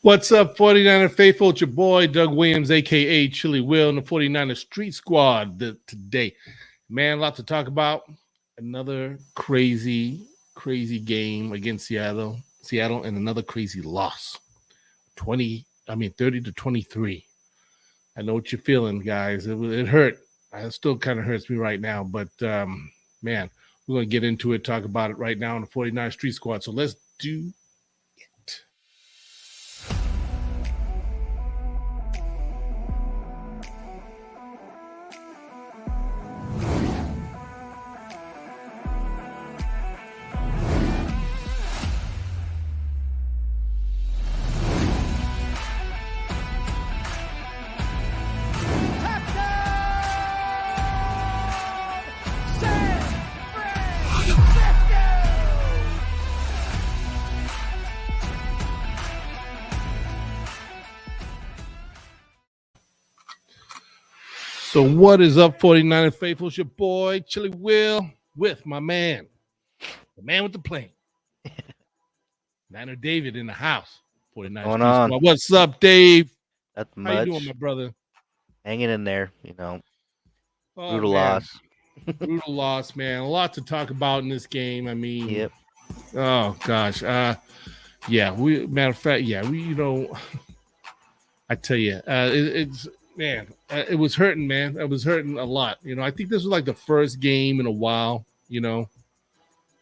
What's up, 49er faithful? It's your boy, Doug Williams, a.k.a. Chili Will, and the 49er Street Squad today. Man, a lot to talk about. Another crazy game against Seattle, and another crazy loss. 30 to 23. I know what you're feeling, guys. It hurt. It still kind of hurts me right now, but man, we're going to get into it, talk about it right now on the 49er Street Squad. So let's do it. So what is up, 49er faithful? It's your boy, Chili Will, with my man, the man with the plane, Niner David in the house. 49 Going Street on? Squad. What's up, Dave? Not How you doing, my much. brother? Hanging in there, Oh, brutal man. loss. Brutal loss, man. A lot to talk about in this game. I mean, Yep. oh, gosh. Yeah, matter of fact, yeah, I tell you, it's, man, it was hurting, man. It was hurting a lot. I think this was like the first game in a while,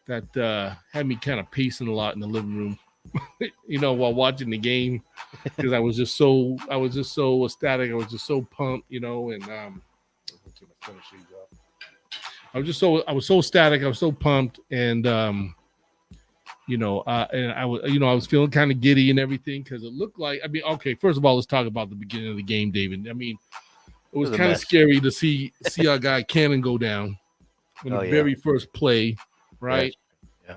that had me kind of pacing a lot in the living room, while watching the game because I was just so ecstatic. I was just so pumped, and I was so ecstatic. I was so pumped, and I was feeling kind of giddy and everything because it looked like. I mean, okay, first of all, let's talk about the beginning of the game, David. I mean, it It was was a kind of mess. scary to see our guy Cannon go down in the Oh yeah. very first play, Yes. right? Yeah.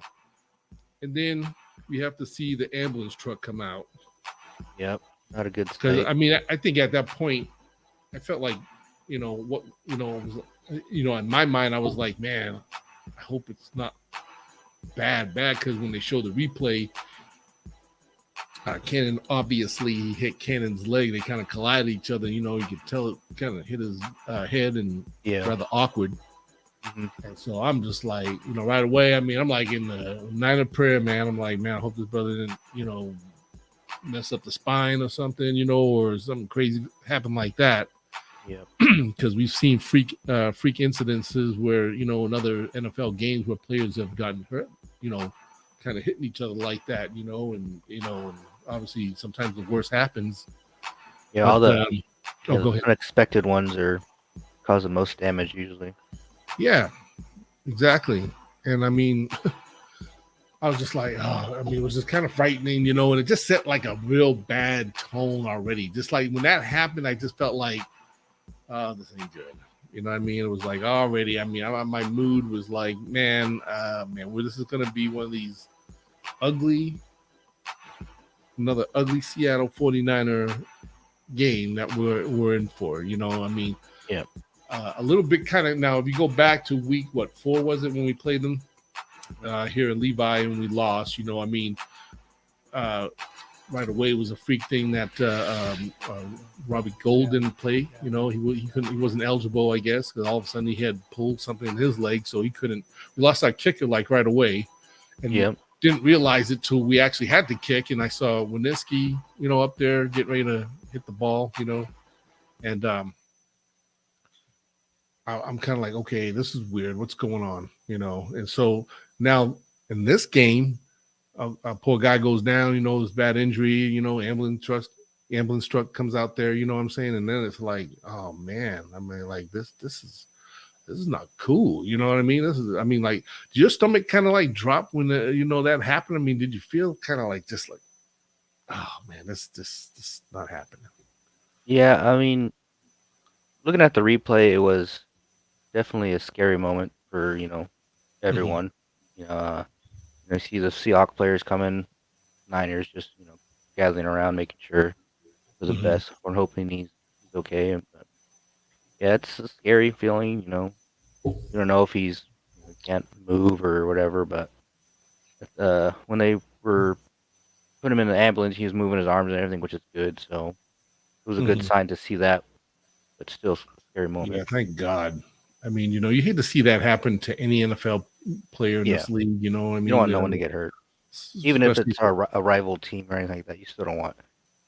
And then we have to see the ambulance truck come out Yep. Not a good because sight. I mean, I think at that point, I felt like, what, in my mind, I was like, man, I hope it's not bad, because when they show the replay, Cannon obviously hit Cannon's leg. They kind of collided each other. You could tell it kind of hit his head and Yeah. rather awkward. Hmm. And so I'm just like, right away. I mean, I'm like in the night of prayer, man. I'm like, man, I hope this brother didn't, mess up the spine or something, or something crazy happen like that. Yep. Because we've seen freak incidences where in other NFL games where players have gotten hurt, kind of hitting each other like that, and obviously sometimes the worst happens. Yeah. But All the go ahead. unexpected ones are cause the most damage usually. Yeah, exactly. And I mean, I was just like, oh, I mean, it was just kind of frightening, and it just set like a real bad tone already. Just like when that happened, I just felt like, oh, this ain't good. You know what I mean? It was like already. I mean, my mood was like, man, well, this is gonna be one of these ugly, another ugly Seattle 49er game that we're in for. I mean, Yep. a little bit kind of now. If you go back to week 4 was it when we played them here in Levi and we lost? I mean, uh, right away it was a freak thing that Robbie Gold didn't play. He wasn't eligible, I guess, because all of a sudden he had pulled something in his leg, so he couldn't. We lost our kicker like right away, and Yep. didn't realize it till we actually had to kick. And I saw Winisky, up there getting ready to hit the ball, and I'm kind of like, okay, this is weird. What's going on, And so now in this game, a poor guy goes down, this bad injury, ambulance truck comes out there, you know what I'm saying? And then it's like, oh man, I mean, like this is not cool. You know what I mean? I mean, like, did your stomach kind of like drop when that happened? I mean, did you feel kind of like just like, oh man, this not happening? Yeah. I mean, looking at the replay, it was definitely a scary moment for Mm-hmm. everyone. See the Seahawks players coming, Niners just gathering around, making sure for the Mm-hmm. best. We're hoping he's okay. But yeah, it's a scary feeling. You don't know if he can't move or whatever. But when they were put him in the ambulance. He was moving his arms and everything, which is good. So it was a good Mhm. sign to see that, but still a scary Yeah, moment. thank God. I mean, you hate to see that happen to any NFL player in Yeah, this league. I you don't mean, want no one to get hurt, even if especially it's a rival team or anything like that. You still don't want.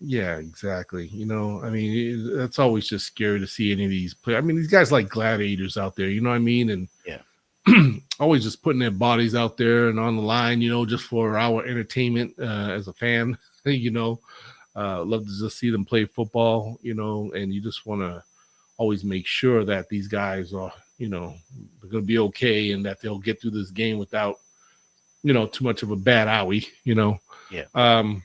yeah, exactly. I mean, it's always just scary to see any of these players. I mean, these guys like gladiators out there. You know what I mean? And Yeah, always just putting their bodies out there and on the line. Just for our entertainment as a fan. Love to just see them play football. And you just want to always make sure that these guys are, they're going to be okay and that they'll get through this game without, too much of a bad owie. yeah, Um,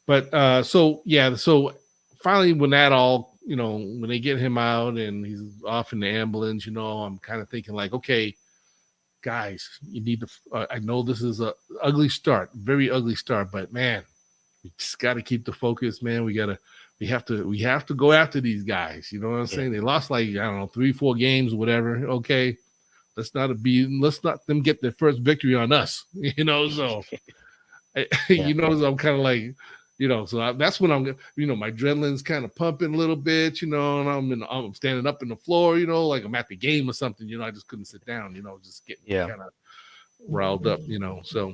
but so yeah, so finally when that all, when they get him out and he's off in the ambulance, I'm kind of thinking like, okay, guys, you need to. I know this is a ugly start, very ugly start, but man, we just got to keep the focus, man. We have to go after these guys. You know what I'm yeah, saying? They lost like I don't know 3-4 games, whatever. Okay, let's not them get their first victory on us. So yeah, so I'm kind of like, that's when my adrenaline's kind of pumping a little bit, and I'm standing up in the floor, like I'm at the game or something, I just couldn't sit down, just getting yeah, kind of riled up, so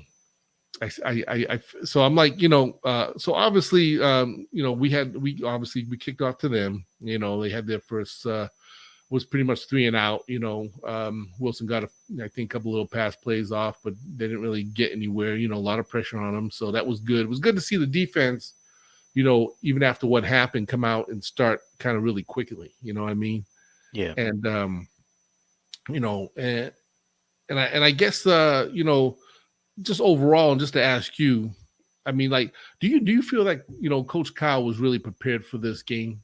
so I'm like, so obviously, we kicked off to them, they had their first, was pretty much 3-and-out. Wilson got I think a couple little pass plays off, but they didn't really get anywhere. A lot of pressure on them, so that was good. It was good to see the defense, even after what happened, come out and start kind of really quickly. You know what I mean? yeah. And and I guess just overall, and just to ask you, I mean, like, do you feel like Coach Kyle was really prepared for this game?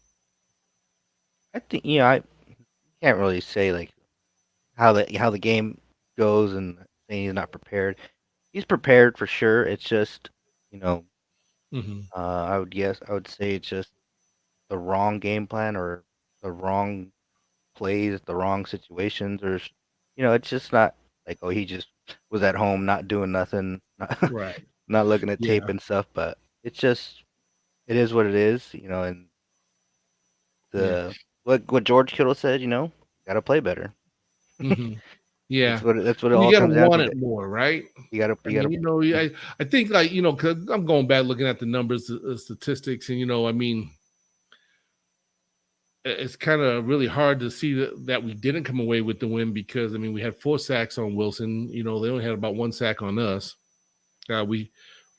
I think I can't really say like how the game goes and saying he's not prepared. He's prepared for sure. It's just you know Mm-hmm. I would say it's just the wrong game plan or the wrong plays, the wrong situations, or it's just not like he just was at home not doing nothing, not, Right. not looking at tape Yeah. and stuff. But it's just it is what it is, and Yeah. the what George Kittle said, got to play better. Mm-hmm. Yeah. That's what it And you all got to comes down want to. it more, right? I You got mean, to I think like, because I'm going back looking at the numbers, the statistics, and, I mean, it's kind of really hard to see that we didn't come away with the win because, I mean, we had 4 sacks on Wilson. They only had about 1 sack on us. We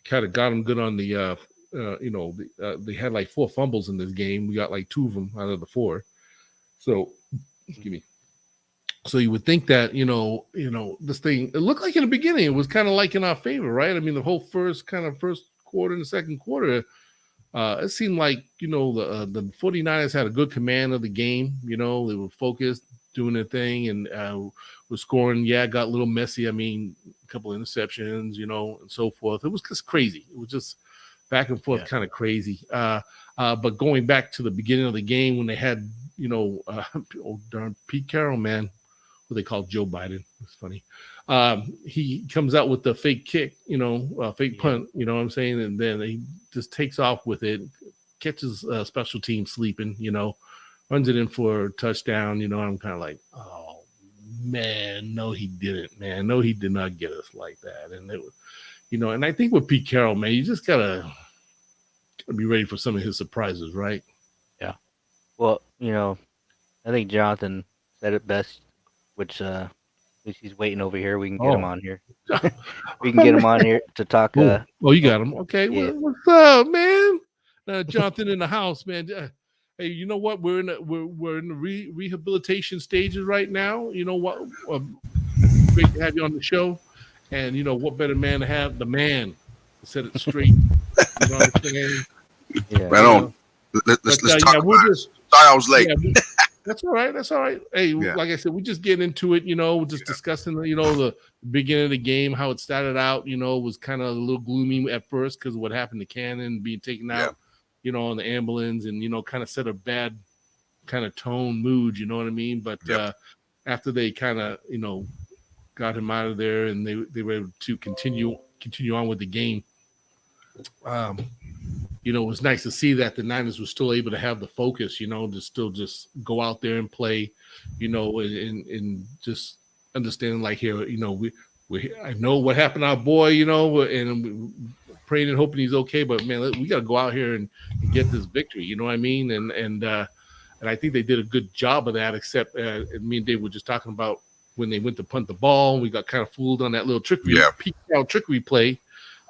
kind of got them good on the, they had like 4 fumbles in this game. We got like 2 of them out of the 4. So, excuse me. So you would think that this thing, it looked like in the beginning it was kind of like in our favor, right? I mean, the whole first quarter and the second quarter, it seemed like the 49ers had a good command of the game. They were focused, doing their thing, and were scoring. Yeah, it got a little messy. I mean, a couple of interceptions, and so forth. It was just crazy. It was just back and forth, yeah, kind of crazy. But going back to the beginning of the game when they had, oh darn Pete Carroll, man, what they call Joe Biden. It's funny. He comes out with the fake kick, fake yeah, punt, you know what I'm saying? And then he just takes off with it, catches special team sleeping, runs it in for a touchdown, I'm kind of like, oh, man, no, he didn't, man. No, he did not get us like that. And it was, and I think with Pete Carroll, man, you just gotta be ready for some of his surprises, right? yeah. Well, I think Jonathan said it best, which at least he's waiting over here. We can get him Oh, on here. We can get him on here to talk. oh, you Oh, got him. Okay, yeah, what's up, man? Jonathan in the house, man. Hey, you know what? We're in the rehabilitation stages right now. You know what? Great to have you on the show, and what better man to have the man to set it straight. You know what I'm saying? yeah, Right You on. know, Let's but talk yeah, about we'll it. just Sorry I was late. yeah, that's all right. That's all right. Hey, Yeah. like I said, we just get into it. We're just discussing, the beginning of the game, how it started out. Was kind of a little gloomy at first because of what happened to Cannon being taken Yeah. out, on the ambulance, and kind of set a bad kind of tone mood. You know what I mean? But Yep. after they kind of got him out of there, and they were able to continue on with the game. um, it was nice to see that the Niners were still able to have the focus, to still just go out there and play, and just understanding like here, I know what happened to our boy, and praying and hoping he's okay, but man, we got to go out here and get this victory. You know what I mean? And I think they did a good job of that. Except me and Dave were just talking about when they went to punt the ball, we got kind of fooled on that little trickery play.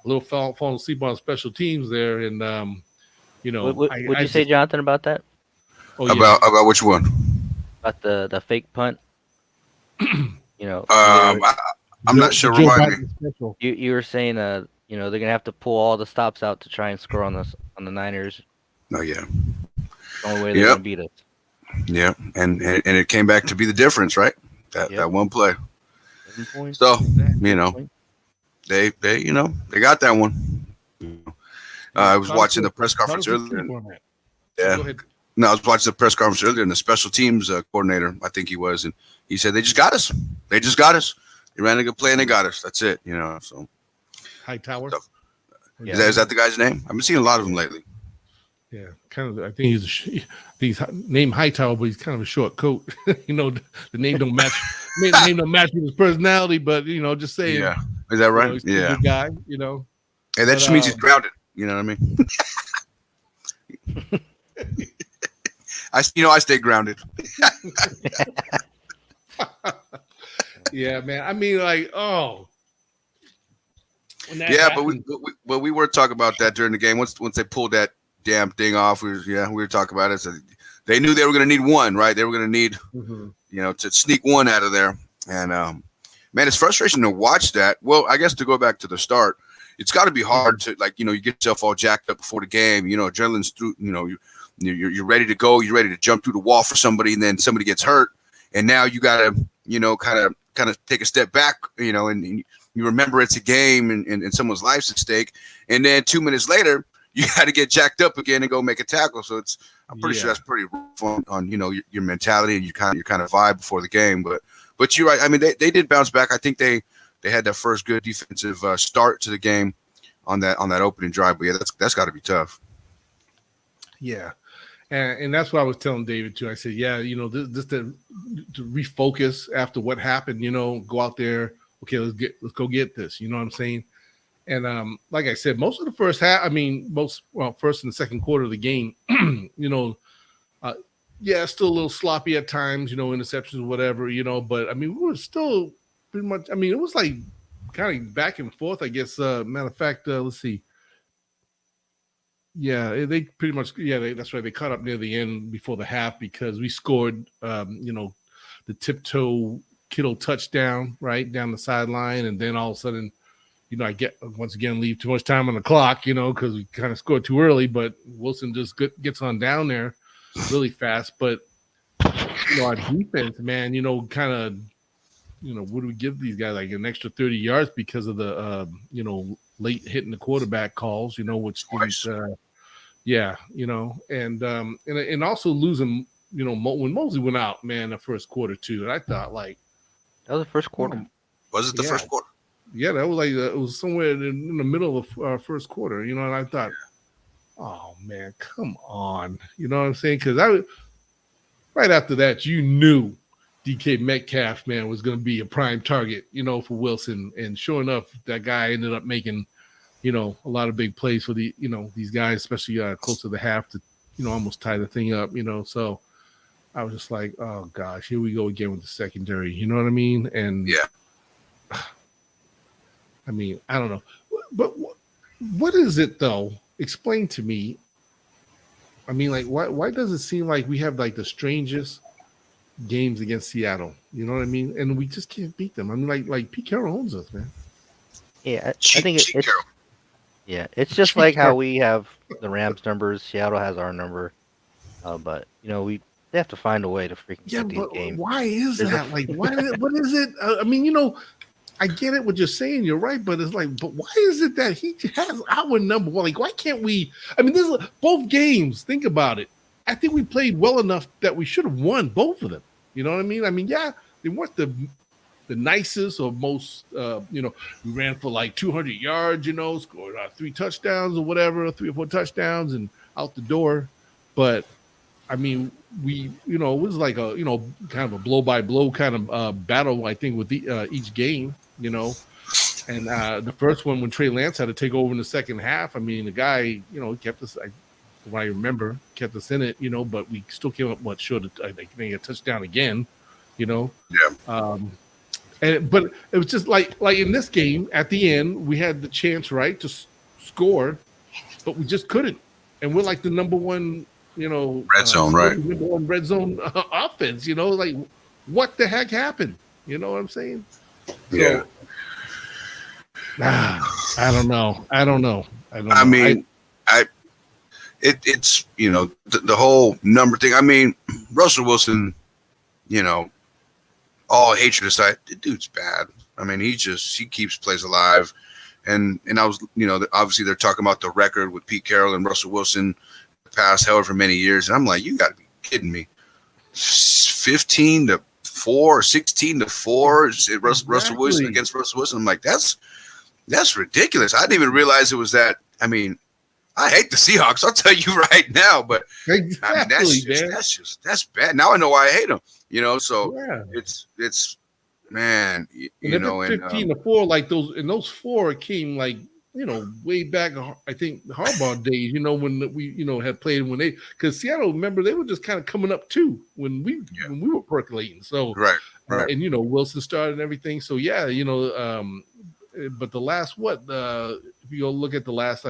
A little falling asleep on special teams there, and Would you say, Jonathan, about that? Oh, yeah. About which one? About the fake punt. I'm not sure. Remind me. You were saying they're gonna have to pull all the stops out to try and score on the Niners. Oh yeah. The only way they're gonna beat us. Yeah, and it came back to be the difference, right? That one play. 7 points. So they got that one. I was watching the press conference earlier. No, I was watching the press conference earlier, and the special teams coordinator, I think he was, and he said they just got us. They just got us. They ran a good play and they got us. That's it. So Hightower. So, is that the guy's name? I've been seeing a lot of them lately. Yeah, kind of. I think he's named Hightower, but he's kind of a short coat. The name don't match. Name don't match with his personality, but just saying. Yeah, is that right? He's a good guy. Hey, that just means he's grounded. You know what I mean? I stay grounded. Yeah, man. I mean, like, oh. Yeah, but we were talking about that during the game. Once they pulled that damn thing off, we were talking about it. So they knew they were going to need one, right? They were going to need, to sneak one out of there. And man, it's frustrating to watch that. Well, I guess to go back to the start, it's got to be hard to you get yourself all jacked up before the game. Adrenaline's through. You're ready to go. You're ready to jump through the wall for somebody, and then somebody gets hurt, and now you got to kind of take a step back, and you remember it's a game and someone's life's at stake, and then 2 minutes later you got to get jacked up again and go make a tackle. So I'm pretty sure that's pretty rough on your mentality and your kind of vibe before the game. But you're right. I mean, they did bounce back. I think they had their first good defensive start to the game on that opening drive. But yeah, that's got to be tough. Yeah. And that's what I was telling David too. I said, yeah, just to refocus after what happened, go out there. Okay, let's go get this. You know what I'm saying? And like I said, most of the first half, first and second quarter of the game, still a little sloppy at times, interceptions, whatever, but I mean, we were still pretty much. I mean, it was like kind of back and forth. I guess. Matter of fact, let's see. Yeah, they pretty much. Yeah, that's right. They caught up near the end before the half because we scored. The tiptoe Kittle touchdown right down the sideline, and then all of a sudden, I get once again leave too much time on the clock, because we kind of scored too early. But Wilson just gets on down there really fast. But our defense, man, kind of, what do we give these guys, like an extra 30 yards because of the late hitting the quarterback calls, which didn't, and also losing, when Mosley went out, man, the first quarter too, and I thought like that was the first quarter. Was it the first quarter? Yeah, that was like it was somewhere in the middle of the first quarter, and I thought, oh man, come on, you know what I'm saying? Because right after that, you knew DK Metcalf, man, was going to be a prime target, for Wilson, and sure enough, that guy ended up making, a lot of big plays for the, these guys, especially close to the half to, almost tie the thing up, so I was just like, oh gosh, here we go again with the secondary, you know what I mean? And yeah, I mean, I don't know, but what is it though? Explain to me. I mean, like, why does it seem like we have like the strangest games against Seattle? You know what I mean? And we just can't beat them. I mean, like Pete Carroll owns us, man. Yeah, I think it's just like how we have the Rams numbers. Seattle has our number, but they have to find a way to freaking get these games. Why is that? Like, why? What is it? I mean, I get it what you're saying. You're right, but it's like, but why is it that he has our number one? Like, why can't we? I mean, this is both games. Think about it. I think we played well enough that we should have won both of them. You know what I mean? I mean, yeah, they weren't the the nicest or most, we ran for like 200 yards, scored 3 touchdowns or whatever, 3 or 4 touchdowns and out the door. But I mean, it was like a, kind of a blow by blow kind of battle, I think, with each game, And the first one when Trey Lance had to take over in the second half, I mean, the guy, kept us, what I remember, kept us in it, but we still came up short of, I think, a touchdown again, Yeah. But it was just like in this game, at the end, we had the chance, right, to score, but we just couldn't. And we're like the number one, red zone, right? Number one red zone offense, like what the heck happened? You know what I'm saying? Yeah. I don't know. I mean, it's the whole number thing. I mean, Russell Wilson, all hatred aside, the dude's bad. I mean, he keeps plays alive. And I was, obviously they're talking about the record with Pete Carroll and Russell Wilson the past however many years. And I'm like, you got to be kidding me. 15-4, 16-4, Russell Wilson against Russell Wilson. I'm like, that's ridiculous. I didn't even realize it was that. I mean, I hate the Seahawks. I'll tell you right now, but exactly, that's bad. Now I know why I hate them. So yeah. it's man, and 15-4, like those 4 came like way back. I think Harbaugh days. When we had played because Seattle, remember, they were just kind of coming up too when we were percolating. So right. And Wilson started and everything. So yeah, but the last if you go look at the last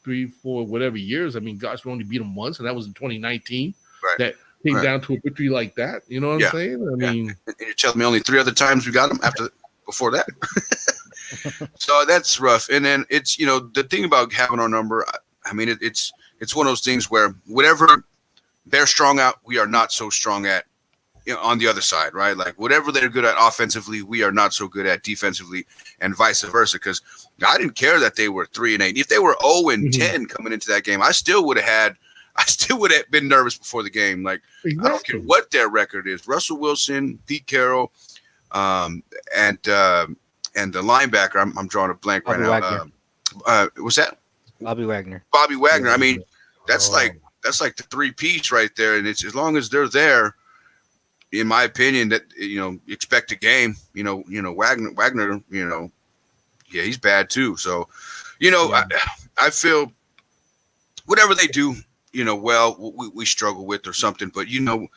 3, 4, whatever years, I mean, gosh, we only beat them once, and that was in 2019. Right. That came down to a victory like that. You know what I'm saying? I mean, and you're telling me only 3 other times we got them before that. So that's rough. And then it's the thing about having our number. I mean, it's one of those things where whatever they're strong at, we are not so strong at. On the other side, right? Like whatever they're good at offensively, we are not so good at defensively, and vice versa. Because I didn't care that they were 3-8. If they were 0-10 coming into that game, I still would have been nervous before the game. Like I don't care what their record is. Russell Wilson, Pete Carroll, and the linebacker. I'm drawing a blank Bobby right now. What's that? Bobby Wagner. Bobby Wagner. I mean, that's like the 3-piece right there. And it's as long as they're there. In my opinion, that expect a game. Wagner. He's bad too. So, I feel whatever they do, we struggle with or something. But you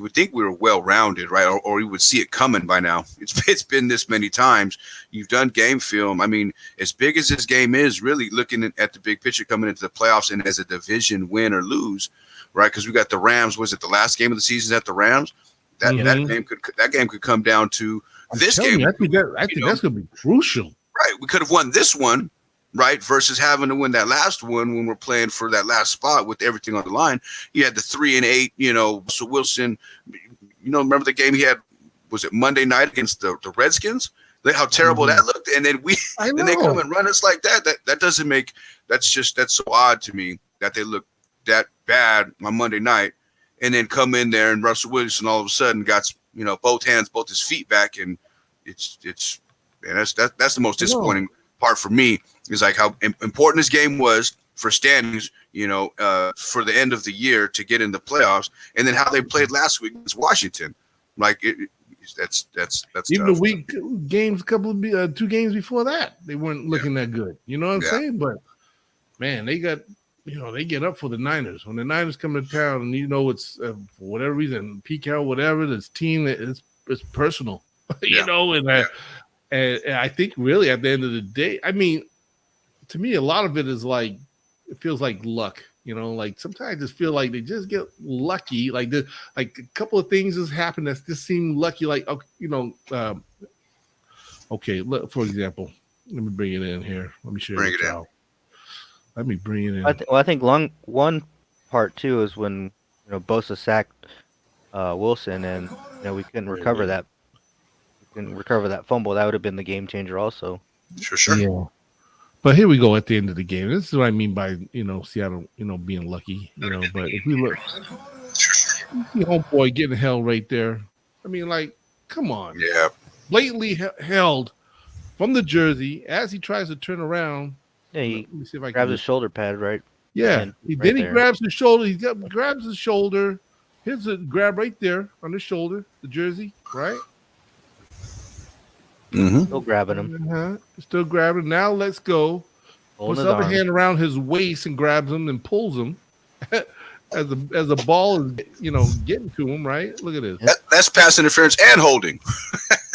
would think we were well rounded, right? Or you would see it coming by now. It's been this many times. You've done game film. I mean, as big as this game is, really looking at the big picture coming into the playoffs and as a division win or lose, right? Because we got the Rams. Was it the last game of the season at the Rams? That game could come down to this game. I think that's going to be crucial. Right. We could have won this one, right, versus having to win that last one when we're playing for that last spot with everything on the line. You had the 3-8, Russell Wilson. Remember the game he had, was it Monday night against the Redskins? How terrible that looked. And then they come and run us like that. That doesn't make – that's so odd to me that they look that bad on Monday night. And then come in there and Russell Wilson all of a sudden got both his feet back, and that's the most disappointing part for me is like how important this game was for standings, for the end of the year to get in the playoffs, and then how they played last week against Washington, like that's even tough. the week games, 2 games before that, they weren't looking that good. You know what I'm saying? But man, they got. They get up for the Niners. When the Niners come to town, and it's for whatever reason, Pete Carroll, whatever, this team, it's personal, and I think really at the end of the day, I mean, to me, a lot of it is like, it feels like luck, like sometimes I just feel like they just get lucky. Like a couple of things just happen that just seem lucky. Like, okay, for example, let me bring it in here. Let me show you. Let me bring it in. I think one part too is when Bosa sacked Wilson, and we couldn't recover that. We couldn't recover that fumble. That would have been the game changer, also. Sure. Yeah. But here we go at the end of the game. This is what I mean by Seattle, being lucky. But if we look, you see homeboy getting hell right there. I mean, like, come on. Yeah. blatantly held from the jersey as he tries to turn around. Yeah, he Let me see if I can grabs his shoulder pad right. Yeah, and he, right then he there. grabs his shoulder. Grabs his shoulder. Here's a grab right there on his shoulder, the jersey, right? Mm-hmm. Still grabbing him. Still grabbing. Now let's go. Holding Puts his the other arm. hand around his waist and grabs him and pulls him as the ball is getting to him. Right? Look at this. That's pass interference and holding.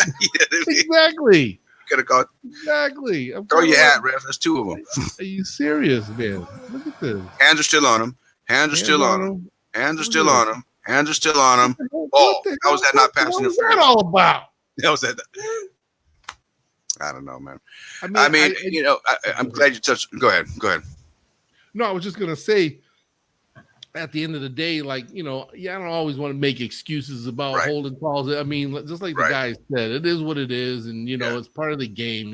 You know what I mean? Exactly. Could have caught. Exactly. Throw your hat, ref. There's two of them. Are you serious, man? Look at this. Hands are still on him. Hands are still on him. Hands are still on him. Hands are still on him. Oh, how was that not pass interference? What's that all about? That was that. I don't know, man. I mean, I'm glad you touched. Go ahead. No, I was just gonna say, at the end of the day, like I don't always want to make excuses about holding calls. I mean, just like the guy said, it is what it is, and it's part of the game.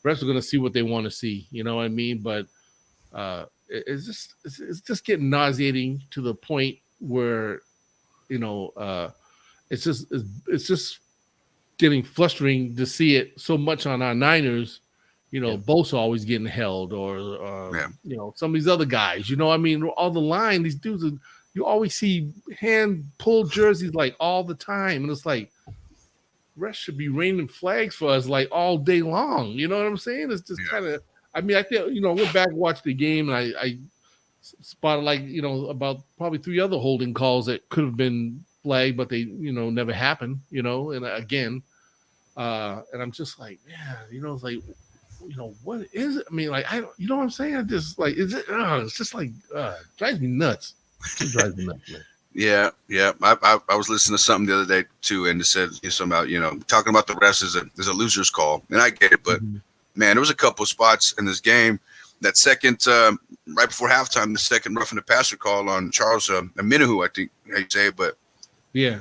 Refs are gonna see what they want to see. You know what I mean? But it's just getting nauseating to the point where it's just getting frustrating to see it so much on our Niners. Bosa always getting held, or some of these other guys. I mean, all the line, these dudes, you always see hand pulled jerseys like all the time, and it's like refs should be raining flags for us like all day long. You know what I'm saying? It's just kind of. I mean, I think I went back and watched the game, and I spotted about probably 3 other holding calls that could have been flagged, but they never happened. And again, and I'm just like, man, it's like. What is it? I mean, like, I don't, what I'm saying? I just like, is it? It's just like, drives me nuts. It drives me nuts, man. Yeah. I was listening to something the other day too, and it said something about talking about the refs is a loser's call, and I get it, but man, there was a couple of spots in this game. That second, right before halftime, the second roughing the passer call on Charles Minahu, I think how you say it, but. Yeah,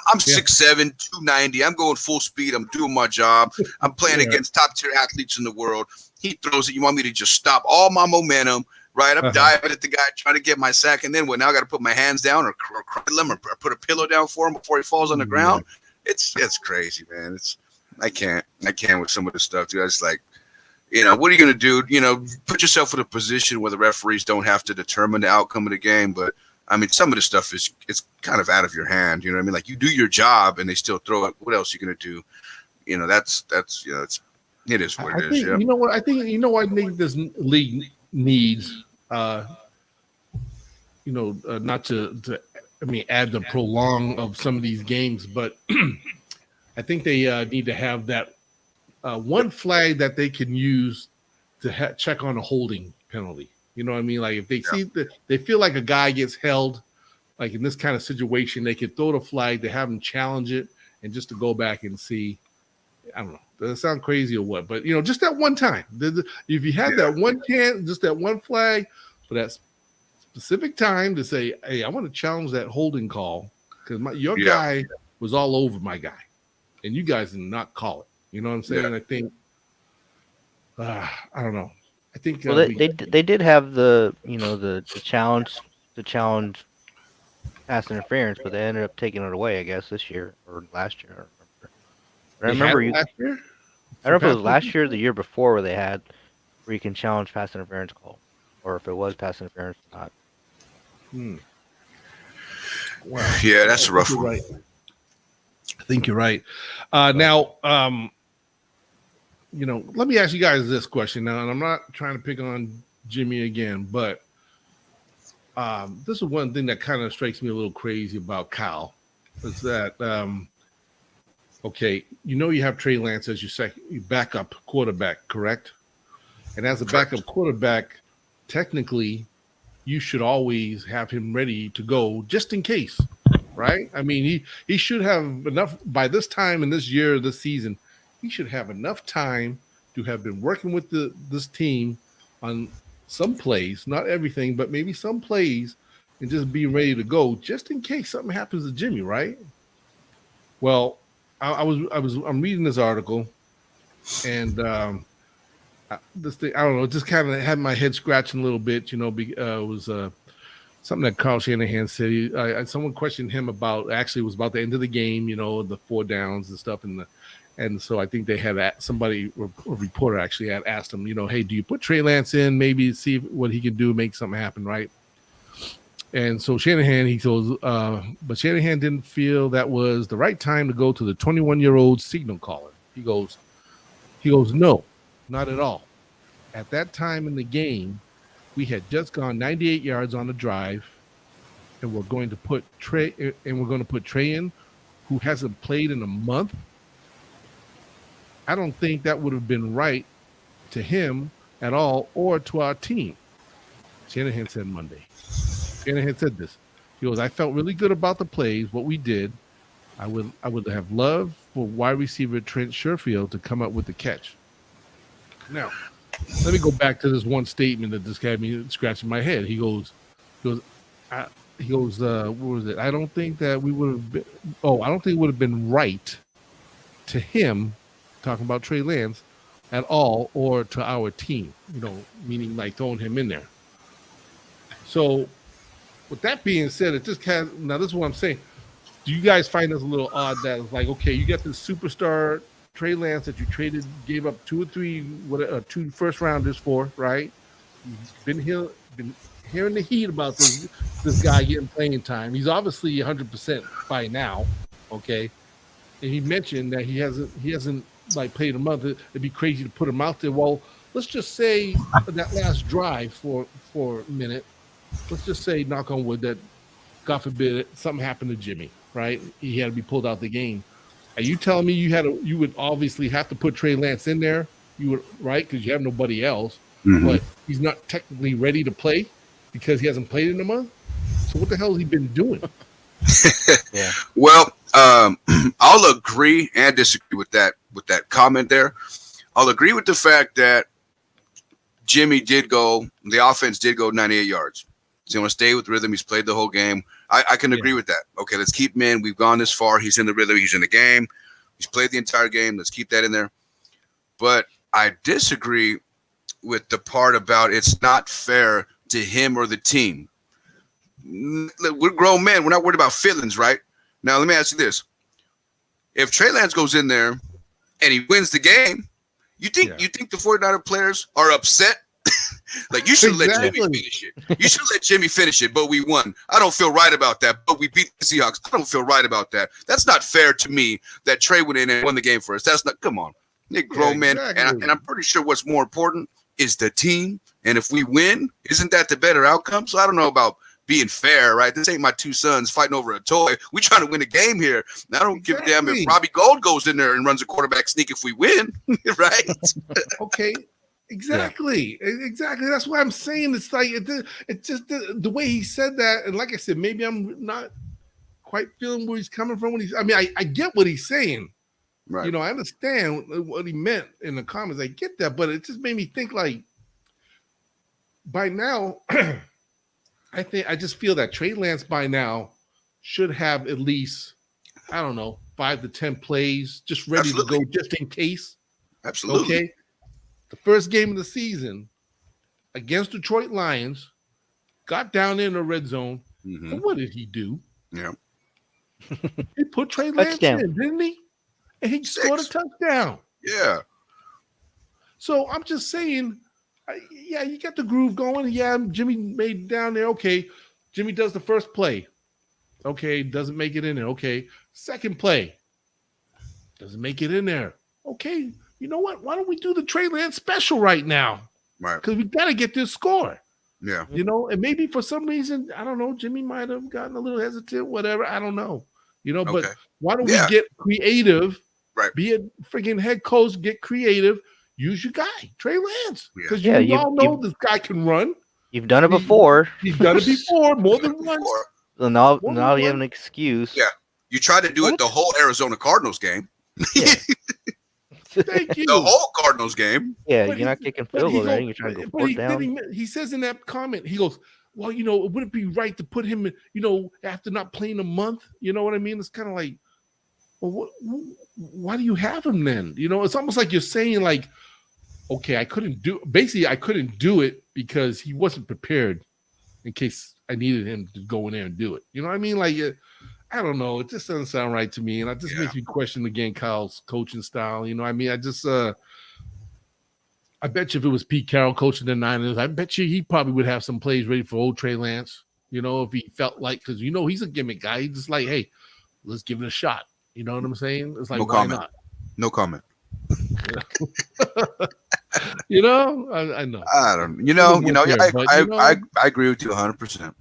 I'm 6'7", 290. I'm going full speed. I'm doing my job. I'm playing against top tier athletes in the world. He throws it. You want me to just stop all my momentum, right? I'm diving at the guy, trying to get my sack, and then now I got to put my hands down or cradle him or put a pillow down for him before he falls on the ground. It's crazy, man. I can't with some of this stuff, dude. I just like, what are you gonna do? Put yourself in a position where the referees don't have to determine the outcome of the game, but. I mean, some of the stuff it's kind of out of your hand. You know what I mean? Like you do your job and they still throw it. What else are you gonna do? That's it is what it is. Yeah. You know what? I think I think this league needs not to add the prolong of some of these games, but I think they need to have that one flag that they can use to check on a holding penalty. You know what I mean? Like if they see that they feel like a guy gets held, like in this kind of situation, they could throw the flag to have him challenge it and just to go back and see. I don't know. Does it sound crazy or what? But just that one time. If you had that one chance, just that one flag for that specific time to say, "Hey, I want to challenge that holding call because your guy was all over my guy, and you guys did not call it." You know what I'm saying? Yeah. I think. I don't know. I think they did have the the challenge pass interference, but they ended up taking it away, I guess, this year or last year. I remember last year? I don't know if it was last year or the year before where you can challenge pass interference call, or if it was pass interference or not. Wow. Yeah, that's a rough one. Right. I think you're right. Now, let me ask you guys this question now, and I'm not trying to pick on Jimmy again, but this is one thing that kind of strikes me a little crazy about Kyle. Is that you have Trey Lance as your backup quarterback, correct? And as a backup quarterback, technically, you should always have him ready to go just in case, right? I mean, he should have enough by this time in this year, this season. He should have enough time to have been working with this team on some plays, not everything, but maybe some plays, and just be ready to go just in case something happens to Jimmy, right? Well, I'm reading this article, and this thing, I don't know, it just kind of had my head scratching a little bit, it was something that Carl Shanahan said. Someone questioned him about, actually it was about the end of the game, the 4 downs and stuff, and And so I think they had somebody, a reporter actually had asked him, hey, do you put Trey Lance in, maybe see what he can do, make something happen, right? And so Shanahan, he goes, but Shanahan didn't feel that was the right time to go to the 21-year-old signal caller. He goes, no, not at all. At that time in the game, we had just gone 98 yards on the drive, and we're going to put Trey in, who hasn't played in a month. I don't think that would have been right to him at all or to our team. Shanahan said Monday. Shanahan said this. He goes, I felt really good about the plays, what we did. I would have loved for wide receiver Trent Sherfield to come up with the catch. Now, let me go back to this one statement that just had me scratching my head. He goes, what was it? I don't think that we would have been. I don't think it would have been right to him, talking about Trey Lance, at all, or to our team. Meaning like throwing him in there. So, with that being said, it just now this is what I'm saying. Do you guys find this a little odd that it's like, okay, you got this superstar Trey Lance that you gave up 2 or 3, 2 first rounders for, right? He's been hearing the heat about this guy getting playing time. He's obviously 100% by now, okay? And he mentioned that he hasn't like played a month. It'd be crazy to put him out there. Well, let's just say that last drive for a minute. Let's just say, knock on wood, that God forbid something happened to Jimmy, right? He had to be pulled out the game. Are you telling me you would obviously have to put Trey Lance in there? You would, right? Because you have nobody else, but he's not technically ready to play because he hasn't played in a month. So what the hell has he been doing? Yeah. Well, I'll agree and disagree with that comment there. I'll agree with the fact that the offense did go 98 yards. He's going to stay with rhythm. He's played the whole game. I can agree with that. Okay, let's keep him in. We've gone this far. He's in the rhythm. He's in the game. He's played the entire game. Let's keep that in there. But I disagree with the part about it's not fair to him or the team. We're grown men. We're not worried about feelings, right? Now, let me ask you this. If Trey Lance goes in there and he wins the game, you think the 49er players are upset? Like, you should let Jimmy finish it. You should let Jimmy finish it, but we won. I don't feel right about that, but we beat the Seahawks. I don't feel right about that. That's not fair to me that Trey went in and won the game for us. That's not – come on. They're grown men. And I'm pretty sure what's more important is the team. And if we win, isn't that the better outcome? So I don't know about being fair, right? This ain't my 2 sons fighting over a toy. We trying to win a game here. I don't give a damn if Robbie Gould goes in there and runs a quarterback sneak if we win, right? Okay. Exactly. That's why I'm saying it's like it's just the way he said that, and like I said, maybe I'm not quite feeling where he's coming from when I get what he's saying. Right. I understand what he meant in the comments. I get that, but it just made me think like by now, I just feel that Trey Lance by now should have at least, I don't know, 5 to 10 plays just ready to go just in case. Absolutely. Okay. The first game of the season against Detroit Lions, got down in the red zone. Mm-hmm. What did he do? Yeah. He put Trey Lance in, didn't he? And he scored a touchdown. Yeah. So I'm just saying, you got the groove going. Yeah, Jimmy made down there. Okay. Jimmy does the first play. Okay. Doesn't make it in there. Okay. Second play. Doesn't make it in there. Okay. You know what? Why don't we do the Trey Lance special right now? Right. Because we got to get this score. Yeah. And maybe for some reason, I don't know, Jimmy might have gotten a little hesitant, whatever. I don't know. But why don't we get creative? Right. Be a freaking head coach, get creative. Use your guy, Trey Lance. Because you all know this guy can run. You've done it before. He's done it before, more than once. So now you have an excuse. Yeah. You tried to do it the whole Arizona Cardinals game. Yeah. Thank you. The whole Cardinals game. Yeah, you're not kicking field goal there. You're trying to go fourth down. He says in that comment, he goes, well, it wouldn't be right to put him, after not playing a month. You know what I mean? It's kind of like, well, why do you have him then? It's almost like you're saying like, okay, I couldn't do it because he wasn't prepared in case I needed him to go in there and do it. You know what I mean? Like, I don't know. It just doesn't sound right to me, and it just makes me question again Kyle's coaching style. I mean, I bet you if it was Pete Carroll coaching the Niners, I bet you he probably would have some plays ready for old Trey Lance. If he felt like, because he's a gimmick guy. He's just like, hey, let's give it a shot. You know what I'm saying? It's like, No why comment. not? No comment. I know. I don't. I agree with you 100%.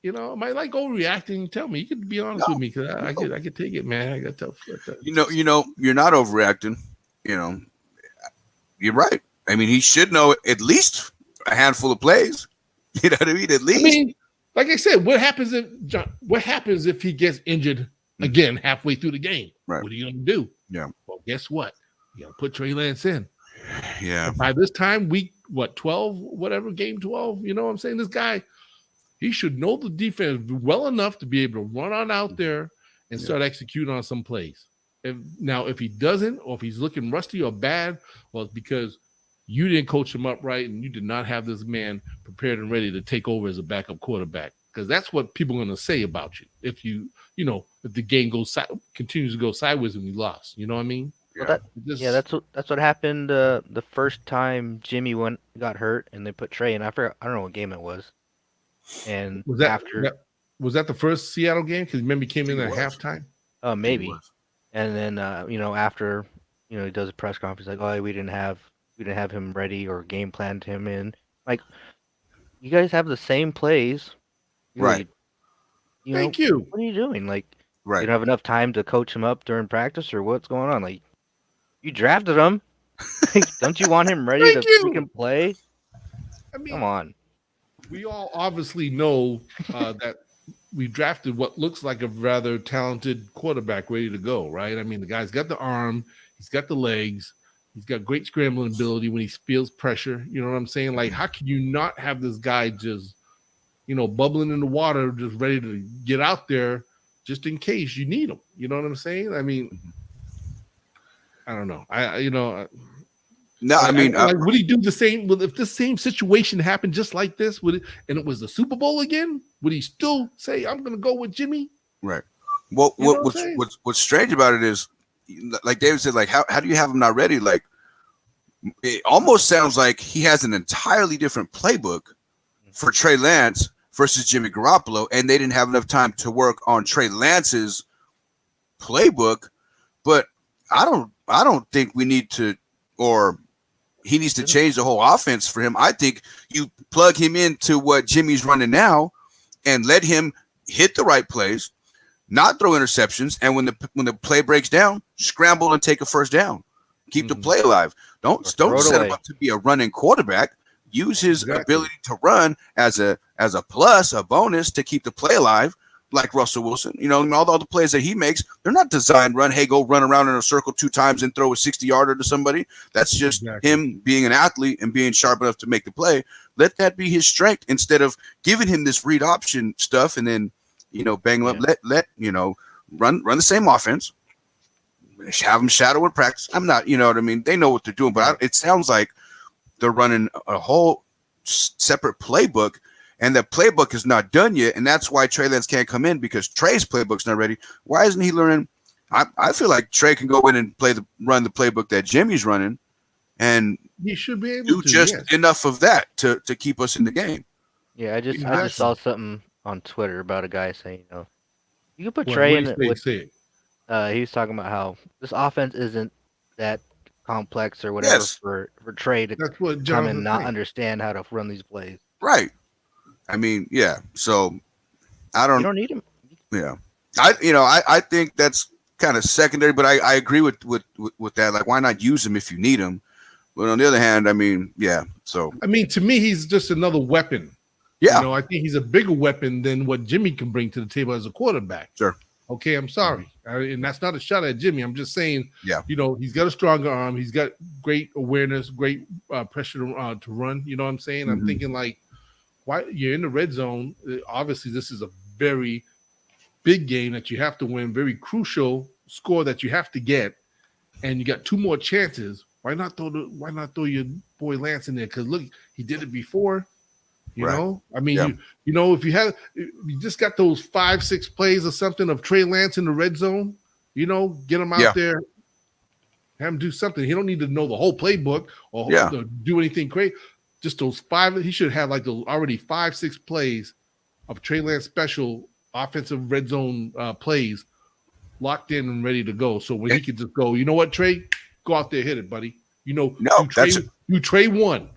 Am I like overreacting? Tell me. You could be honest with me, because I could take it, man. I got tough. You're not overreacting. You're right. I mean, he should know at least a handful of plays. You know what I mean? At least. I mean, like I said, what happens if he gets injured again halfway through the game? Right. What are you going to do? Yeah. Well, guess what? You got to put Trey Lance in. Yeah. And by this time, week 12, whatever, game 12, you know what I'm saying? This guy, he should know the defense well enough to be able to run on out there and start executing on some plays. If he doesn't, or if he's looking rusty or bad, well, it's because you didn't coach him up right, and you did not have this man prepared and ready to take over as a backup quarterback. Because that's what people are going to say about you if if the game continues to go sideways and we lost. You know what I mean? Yeah. That's what happened the first time Jimmy got hurt and they put Trey in. I don't know what game it was. And was that the first Seattle game? Because remember, he came in at halftime. Oh, maybe. And then after he does a press conference like, oh, we didn't have him ready or game planned him in. Like, you guys have the same plays, right? Thank you. What are you doing? Like, right? You don't have enough time to coach him up during practice, or what's going on? Like, you drafted him. Don't you want him ready to freaking play? I mean, come on. We all obviously know that we drafted what looks like a rather talented quarterback ready to go, right? I mean, the guy's got the arm, he's got the legs, he's got great scrambling ability when he feels pressure. You know what I'm saying? Like, how can you not have this guy just, bubbling in the water, just ready to get out there just in case you need him? You know what I'm saying? I mean, I don't know. Would he do the same? If the same situation happened just like this, and it was the Super Bowl again, would he still say, "I'm going to go with Jimmy"? Right. Well, what's strange about it is, like David said, like how do you have him not ready? Like, it almost sounds like he has an entirely different playbook for Trey Lance versus Jimmy Garoppolo, and they didn't have enough time to work on Trey Lance's playbook. But I don't think we need to, or he needs to change the whole offense for him. I think you plug him into what Jimmy's running now and let him hit the right plays, not throw interceptions, and when the play breaks down, scramble and take a first down. Keep the play alive. Don't set him up to be a running quarterback. Use his ability to run as a plus, a bonus to keep the play alive, like Russell Wilson. All the plays that he makes, they're not designed run. Hey, go run around in a circle 2 times and throw a 60-yarder to somebody. That's just him being an athlete and being sharp enough to make the play. Let that be his strength instead of giving him this read option stuff and then bang him up. Let run the same offense. Have them shadow in practice. I'm not, what I mean? They know what they're doing, but it sounds like they're running a whole separate playbook, and the playbook is not done yet, and that's why Trey Lance can't come in, because Trey's playbook's not ready. Why isn't he learning? I feel like Trey can go in and run the playbook that Jimmy's running, and he should be able do to just enough of that to keep us in the game. Yeah, I just saw something on Twitter about a guy saying, you can put Trey in with. He was talking about how this offense isn't that complex or whatever for Trey to come and not understand how to run these plays. Right. I mean, yeah. So you don't need him. Yeah. I think that's kind of secondary, but I agree with that. Like, why not use him if you need him? But on the other hand, I mean, yeah. So I mean, to me, he's just another weapon. Yeah. I think he's a bigger weapon than what Jimmy can bring to the table as a quarterback. Sure. Okay, I'm sorry. And that's not a shot at Jimmy. I'm just saying, yeah, he's got a stronger arm. He's got great awareness, great pressure to run. You know what I'm saying? Mm-hmm. I'm thinking, like, why you're in the red zone. Obviously, this is a very big game that you have to win, very crucial score that you have to get, and you got 2 more chances. Why not throw your boy Lance in there? Because look, he did it before. You Right. know, I mean, Yeah. you know, if you just got those 5-6 plays or something of Trey Lance in the red zone, you know, get him out Yeah. there, have him do something. He don't need to know the whole playbook or Yeah. do anything crazy. Just those 5. He should have like the already 5-6 plays of Trey Lance special offensive red zone plays locked in and ready to go. So when he could just go, you know what, Trey, go out there, hit it, buddy. You know, No, you Trey one.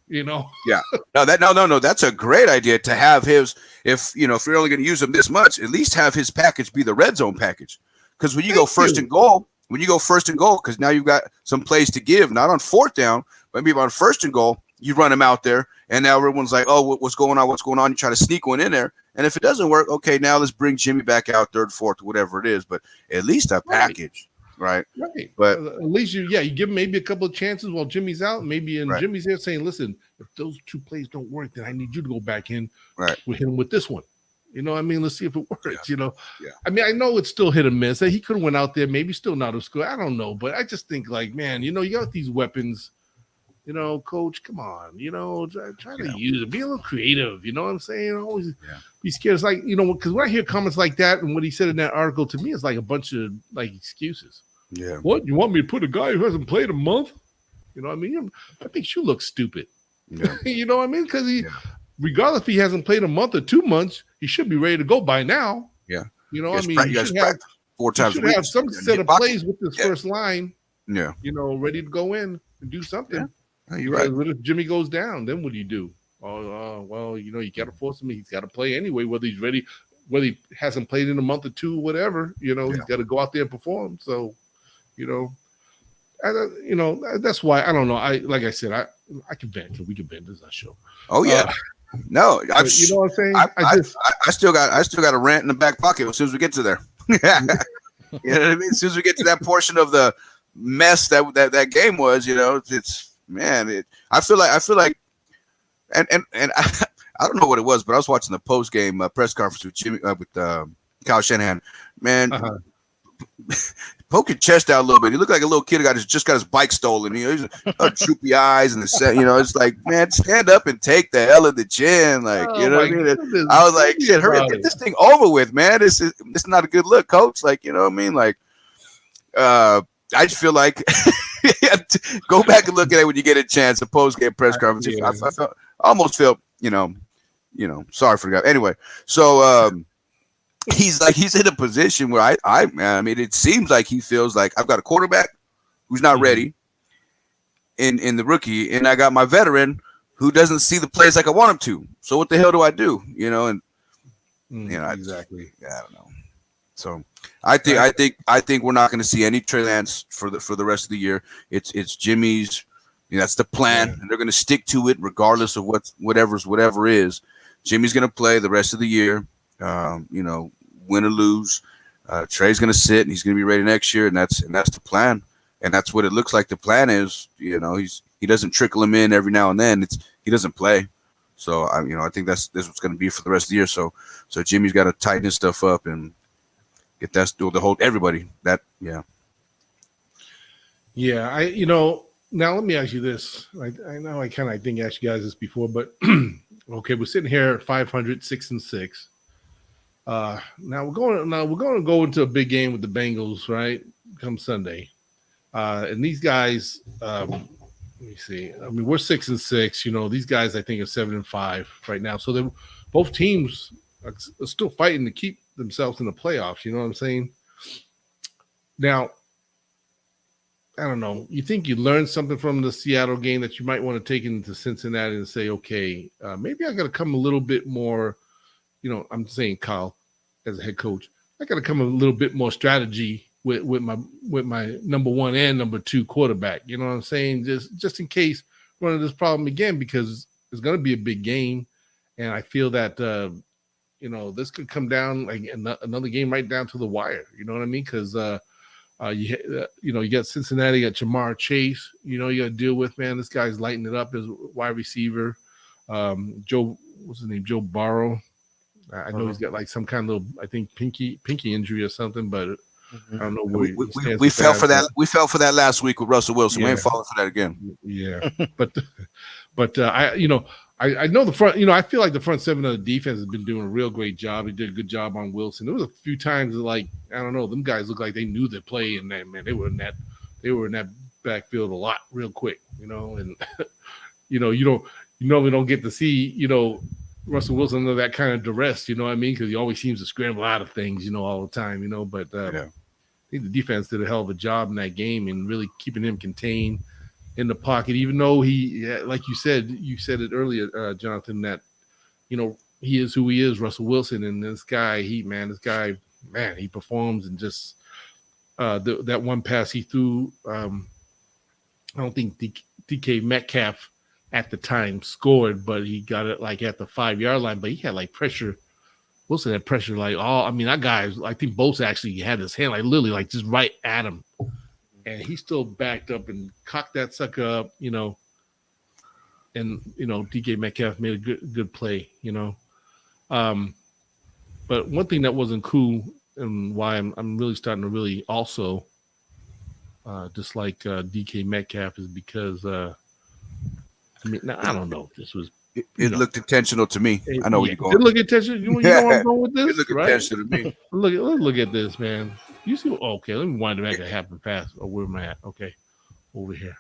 You know, yeah. No, that's a great idea to have his. If you're only going to use him this much, at least have his package be the red zone package. Because when you go first and goal, because now you've got some plays to give, not on fourth down, but maybe on first and goal, you run him out there, and now everyone's like, oh, what's going on? What's going on? You try to sneak one in there, and if it doesn't work, okay, now let's bring Jimmy back out third, fourth, whatever it is. But at least a package. Right. But at least you give him maybe a couple of chances while Jimmy's out. Maybe Jimmy's there saying, listen, if those 2 plays don't work, then I need you to go back in. Right. We hit him with this one. You know, I mean, let's see if it works. Yeah. You know, yeah. I mean, I know it's still hit or miss. He could have went out there, maybe still not have scored. I don't know, but I just think like, man, you know, you got these weapons. You know, coach, come on, you know, try to use it. Be a little creative. You know what I'm saying? Always be scared. It's like, you know, because when I hear comments like that and what he said in that article, to me, it's like a bunch of like excuses. Yeah. What, you want me to put a guy who hasn't played a month? You know what I mean? I think you look stupid. Yeah. You know what I mean? Because regardless if he hasn't played a month or 2 months, he should be ready to go by now. Yeah. You know, I mean, you should have 4 times a week. Have some set of plays with this first line. Yeah. You know, ready to go in and do something. Yeah. You're right. What if Jimmy goes down? Then what do you do? Well, you know, you got to force him. He's got to play anyway, whether he's ready, whether he hasn't played in a month or 2, whatever. You know, he's got to go out there and perform. So, you know, that's why I don't know. Like I said, I can vent. We can vent. This is our show. Oh yeah. No, you know what I'm saying? I still got a rant in the back pocket as soon as we get to there. You know what I mean? As soon as we get to that portion of the mess that game was, you know, I feel like, and I don't know what it was, but I was watching the post game press conference with Jimmy with Kyle Shanahan. Man, poke your chest out a little bit. He looked like a little kid who just got his bike stolen. You know, he's droopy eyes and the set. You know, it's like, man, stand up and take the L in the chin. Like, you know what I mean? I was like, shit, hurry, get this thing over with, man. It's not a good look, coach. Like, you know what I mean? Like, I just feel like go back and look at it when you get a chance. A post game press conference. I almost felt, you know, sorry for the guy. Anyway, so he's in a position where I mean, it seems like he feels like I've got a quarterback who's not ready in the rookie, and I got my veteran who doesn't see the plays like I want him to. So what the hell do I do? You know, and you know, exactly. I don't know. So I think we're not going to see any Trey Lance for the rest of the year. It's Jimmy's. You know, that's the plan, and they're going to stick to it regardless of whatever is. Jimmy's going to play the rest of the year. You know, win or lose. Trey's going to sit and he's going to be ready next year, and that's the plan, and that's what it looks like. The plan is, you know, he doesn't trickle him in every now and then. He doesn't play, so I think this what's going to be for the rest of the year. So Jimmy's got to tighten his stuff up and get that still to hold everybody. Now let me ask you this. I know I think I asked you guys this before, but okay, we're sitting here at 500, 6-6. Now we're going to go into a big game with the Bengals, right? Come Sunday. And these guys, let me see. I mean, we're 6-6. You know, these guys I think are 7-5 right now. So both teams are still fighting to keep themselves in the playoffs. You know what I'm saying? Now, I don't know. You think you learned something from the Seattle game that you might want to take into Cincinnati and say, okay, maybe I got to come a little bit more. You know, I'm saying, Kyle, as a head coach, I got to come a little bit more strategy with my number 1 and number 2 quarterback. You know what I'm saying? Just in case run into this problem again, because it's going to be a big game, and I feel that you know, this could come down like another game right down to the wire. You know what I mean? Because you got Cincinnati, you got Jamar Chase. You know, you got to deal with, man. This guy's lighting it up as wide receiver. What's his name? Joe Burrow. I know he's got like some kind of little, I think pinky injury or something, but I don't know where We, he we, stands we with fell that, for that. but We fell for that last week with Russell Wilson. We yeah, ain't falling for that again. yeah. but I know the front. I feel like the front seven of the defense has been doing a real great job. He did a good job on Wilson. There was a few times that, like, I don't know, them guys look like they knew their play, and that, man, they were in that backfield a lot real quick. And you normally don't get to see Russell Wilson under that kind of duress. You know what I mean? Because he always seems to scramble out of things, all the time. But Yeah. I think the defense did a hell of a job in that game and really keeping him contained in the pocket, even though he, like you said it earlier, Jonathan, that, he is who he is, Russell Wilson. And this guy, he performs, and just that one pass he threw, I don't think DK Metcalf at the time scored, but he got it like at the 5-yard line, but he had like pressure. Wilson had pressure like that guy, I think both actually had his hand like literally like just right at him. And he still backed up and cocked that sucker up, and DK Metcalf made a good play, But one thing that wasn't cool, and why I'm really starting to really also dislike DK Metcalf, is because I don't know if this was. It looked intentional to me. I know where you're going. Did it look intentional? You know where I'm going with this? It looked right? intentional to me. Let's look at this, man. You see? Okay, let me wind it back and happen fast. Oh, where am I at? Okay, over here.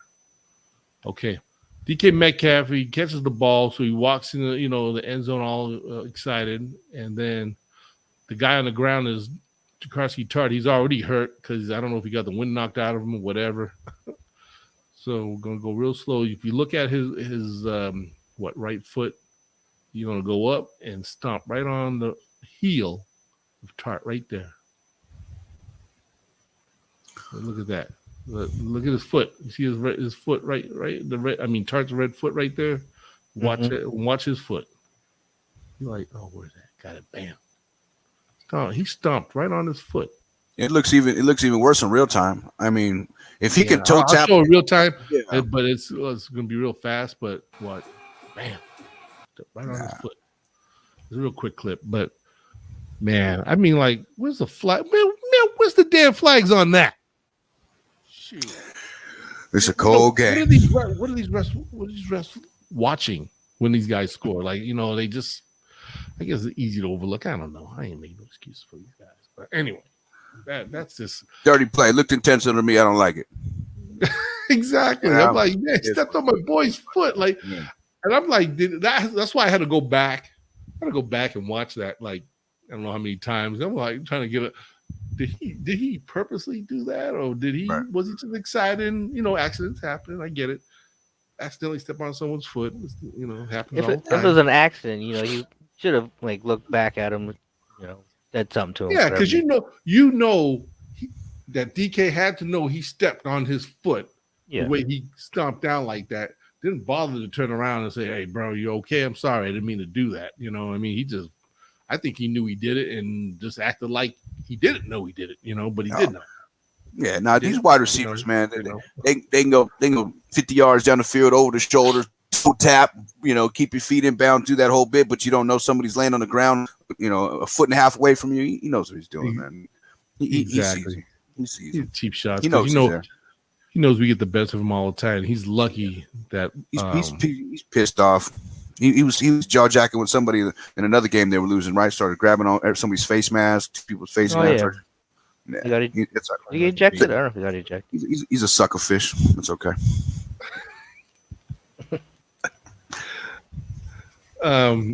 Okay, DK Metcalf, he catches the ball, so he walks in the end zone all excited, and then the guy on the ground is Jakarski Tart. He's already hurt because I don't know if he got the wind knocked out of him or whatever. So we're gonna go real slow. If you look at his right foot, you're gonna go up and stomp right on the heel of Tart right there. Look at that. Look at his foot. You see his foot right Tart's red foot right there. Watch it. Watch his foot. You're like, oh, where's that? Got it. Bam. Oh, he stomped right on his foot. It looks even worse in real time. I mean, if he can toe I'll tap, show it real time, yeah. but it's going to be real fast. But what? Bam. Right on his foot. It's a real quick clip, but man, I mean, like, where's the flag? Man, where's the damn flags on that? Shoot. It's a cold game. What are these refs watching when these guys score? Like, they just, I guess it's easy to overlook. I don't know. I ain't making no excuses for these guys. But anyway, that's just dirty play. It looked intentional to me. I don't like it. Exactly. Yeah, I'm like, man, stepped on my boy's foot. Like, and I'm like, that's why I had to go back. I had to go back and watch that. Like, I don't know how many times. I'm like trying to get it. Did he purposely do that, or was he just excited? And, accidents happen. I get it. Accidentally step on someone's foot. Happens all the time. If it was an accident, you should have looked back at him, said something to him. Yeah, because that DK had to know he stepped on his foot. The way he stomped down like that. Didn't bother to turn around and say, "Hey, bro, you okay? I'm sorry, I didn't mean to do that." I mean, I think he knew he did it and just acted like he didn't know he did it, but he did know. Yeah, these wide receivers, man, they can go 50 yards down the field over the shoulder, tap, keep your feet in bounds, do that whole bit, but you don't know somebody's laying on the ground, a foot and a half away from you. He knows what he's doing, man. Exactly. He sees it. Cheap shots. He knows he knows we get the best of him all the time. He's lucky that he's pissed off. He was jaw jacking with somebody in another game they were losing. Right, started grabbing on somebody's face mask, people's face masks. Yeah. He got ejected. I don't know if he got ejected. He's a sucker fish. It's okay.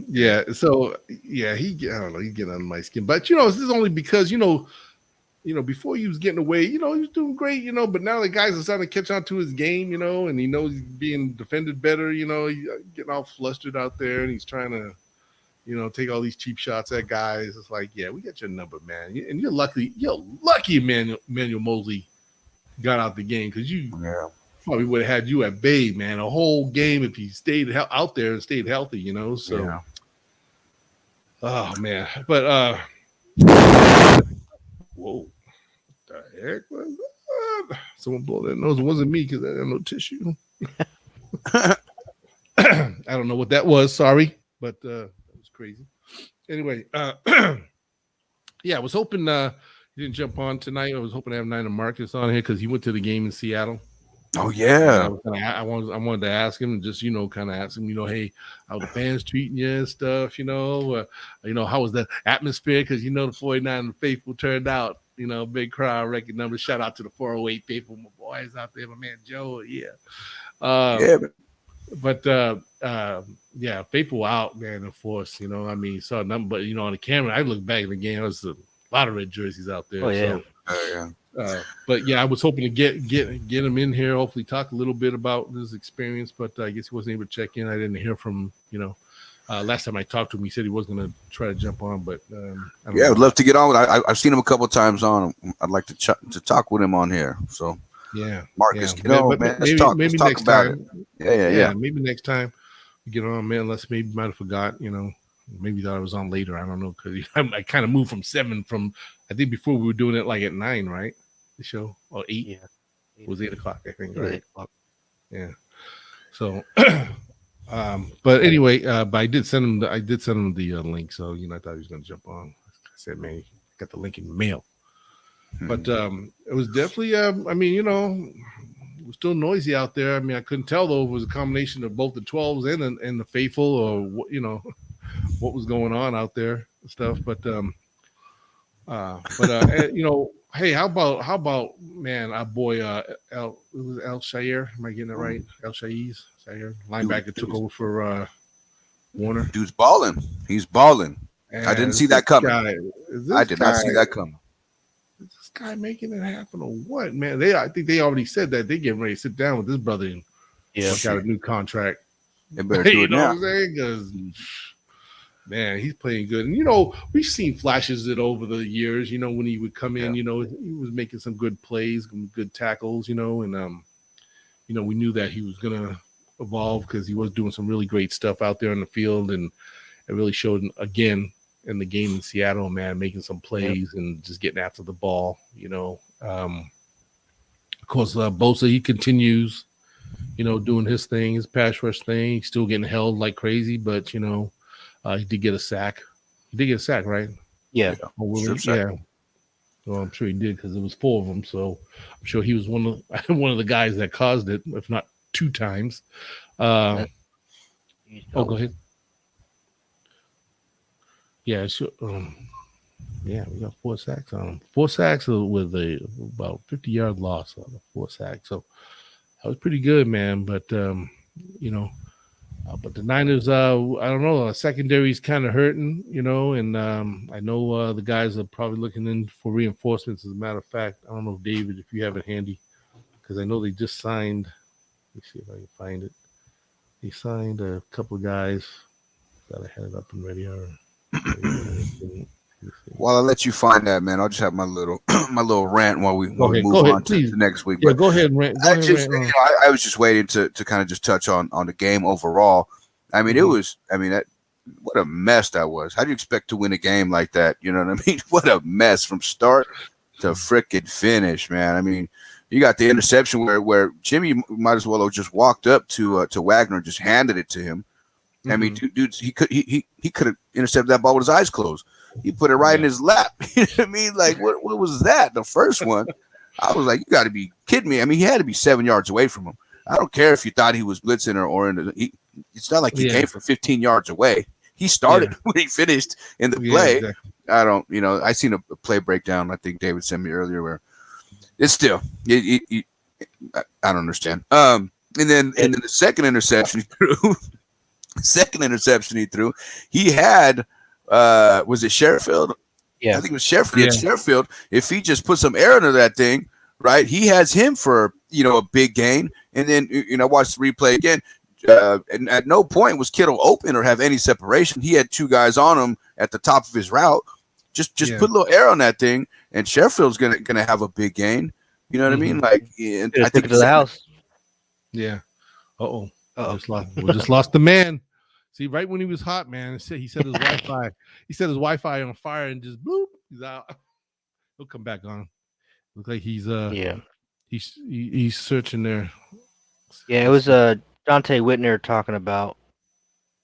Yeah. So yeah, I don't know. He get under my skin, but this is only because before he was getting away, he was doing great, but now the guys are starting to catch on to his game, and he knows he's being defended better, he's getting all flustered out there, and he's trying to, take all these cheap shots at guys. It's like, yeah, we got your number, man. And you're lucky Emmanuel Mosley got out the game, because you probably would have had you at bay, man, a whole game if he stayed out there and stayed healthy, so. Oh, man. But, whoa, what the heck was that? Someone blow their nose. It wasn't me because I had no tissue. I don't know what that was. Sorry, but that was crazy. Anyway, yeah, I was hoping, He didn't jump on tonight. I was hoping to have Nina Marcus on here because he went to the game in Seattle. Oh And yeah. I wanted to ask him, just kind of ask him, hey, how the fans treating you and stuff, how was the atmosphere? Because the 49 faithful turned out, big crowd, record number. Shout out to the 408 faithful, my boys out there, my man Joe, yeah. Yeah. But yeah, faithful out, man, of course, saw nothing but on the camera. I looked back at the game, there was a lot of red jerseys out there. Oh yeah. So, but yeah, I was hoping to get him in here, hopefully talk a little bit about his experience, but I guess he wasn't able to check in. I didn't hear from last time I talked to him, he said he was going to try to jump on, but I would love to get on with. I've seen him a couple of times on. I'd like to talk with him on here. So yeah, Marcus, man, let's talk next about time. it. Yeah. Maybe next time we get on, man. Unless maybe might have forgot, maybe thought I was on later. I don't know, because I kind of moved from 7 from. I think before we were doing it like at 9, right? The show or 8. Yeah, it was 8 o'clock. I think. Right. 8 o'clock. Yeah. So, but anyway, but I did send him. The link. So I thought he was going to jump on. I said, man, I got the link in the mail. But it was definitely. I mean, it was still noisy out there. I mean, I couldn't tell though if it was a combination of both the 12s and the faithful, or what was going on out there and stuff. But hey, how about man, our boy El Shair? Am I getting it right? El Shair, linebacker, took over for Warner. Dude's balling. He's balling. And I didn't see that coming. I did not see that coming. Is this guy making it happen or what, man? I think they already said that they getting ready to sit down with this brother and work out a new contract. They better do it now. What I'm saying? Because man, he's playing good. And, we've seen flashes of it over the years, when he would come in, he was making some good plays, good tackles, and, we knew that he was going to evolve because he was doing some really great stuff out there in the field. And it really showed again in the game in Seattle, man, making some plays and just getting after the ball, Of course, Bosa, he continues, doing his thing, his pass rush thing. He's still getting held like crazy, but, he did get a sack. He did get a sack, right? Yeah. Yeah. Well, I'm sure he did because it was 4 of them. So I'm sure he was one of the guys that caused it, if not 2 times. Go ahead. Yeah, sure. Yeah, we got 4 sacks on him. 4 sacks with about 50-yard loss on the 4 sacks. So that was pretty good, man. But but the Niners, I don't know, secondary is kind of hurting, and I know the guys are probably looking in for reinforcements. As a matter of fact, I don't know, David, if you have it handy, because I know they just signed. Let me see if I can find it. They signed a couple of guys. Thought I had it up and ready. While I let you find that, man, I'll just have my little rant while we move on to next week. Yeah, go ahead and rant. I was just waiting to kind of just touch on the game overall. I mean, what a mess that was. How do you expect to win a game like that? You know what I mean? What a mess from start to frickin' finish, man. I mean, you got the interception where Jimmy might as well have just walked up to Wagner and just handed it to him. I mean, dude, he could have intercepted that ball with his eyes closed. He put it right in his lap. You know what I mean? Like, what was that? The first one, I was like, you got to be kidding me. I mean, he had to be 7 yards away from him. I don't care if you thought he was blitzing or in the. It's not like he came from 15 yards away. He started when he finished in the play. Exactly. I don't, I seen a play breakdown. I think David sent me earlier where it's still. I don't understand. And then the second interception he threw. He had was it Sherfield? Yeah, I think it was Sherfield. Yeah. Sherfield. If he just put some air into that thing, right? He has him for a big gain. And then watch the replay again. And at no point was Kittle open or have any separation. He had 2 guys on him at the top of his route. Just put a little air on that thing, and Sherfield's gonna have a big gain. You know what I mean? Like, I think to the house. Yeah. We just lost the man. See, right when he was hot, man, he set his Wi-Fi. He set his Wi-Fi on fire and just bloop, he's out. He'll come back on. Looks like he's he's searching there. Yeah, it was Dante Whitner talking about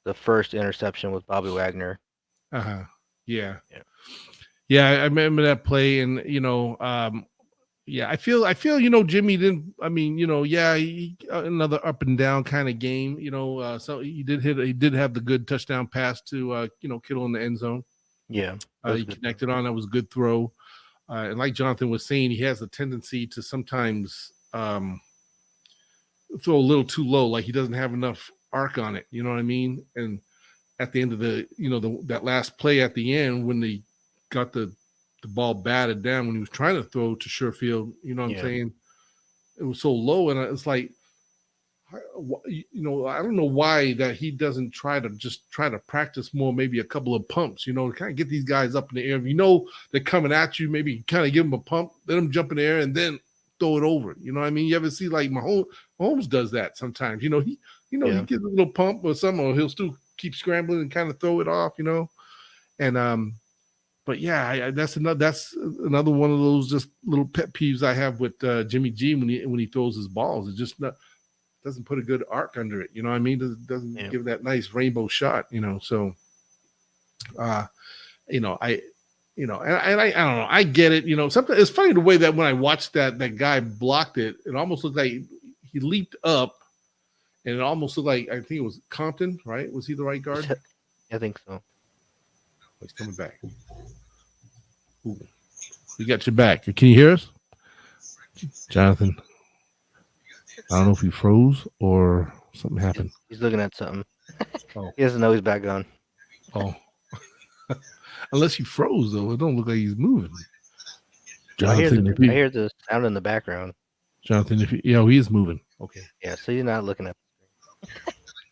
the first interception with Bobby Wagner. Yeah. Yeah, I remember that play, and yeah, I feel Jimmy didn't. I mean, yeah, another up and down kind of game. So he did have the good touchdown pass to Kittle in the end zone. Yeah, that was He good. connected on, that was a good throw. And like Jonathan was saying, he has a tendency to sometimes throw a little too low, like he doesn't have enough arc on it. You know what I mean? And at the end of that last play at the end, when they got the ball batted down, when he was trying to throw to Sherfield, you know what I'm saying? It was so low, and it's like, I don't know why that he doesn't try to practice more, maybe a couple of pumps, to kind of get these guys up in the air. If they're coming at you, maybe kind of give them a pump, let them jump in the air, and then throw it over. You know what I mean? You ever see like Mahomes does that sometimes? He he gets a little pump or something, or he'll still keep scrambling and kind of throw it off. And but yeah, that's another one of those just little pet peeves I have with Jimmy G when he throws his balls. It just doesn't put a good arc under it. You know what I mean? Doesn't give that nice rainbow shot. So I and I don't know. I get it. Something it's funny the way that when I watched that guy blocked it, it almost looked like he leaped up, and it almost looked like I think it was Compton, right? Was he the right guard? I think so. He's coming back. Ooh. We got your back. Can you hear us, Jonathan? I don't know if he froze or something happened. He's looking at something. Oh. He doesn't know he's back on. Oh. Unless he froze, though. It don't look like he's moving. Jonathan, I hear the sound in the background. Jonathan, he is moving. Okay. Yeah, so you're not looking at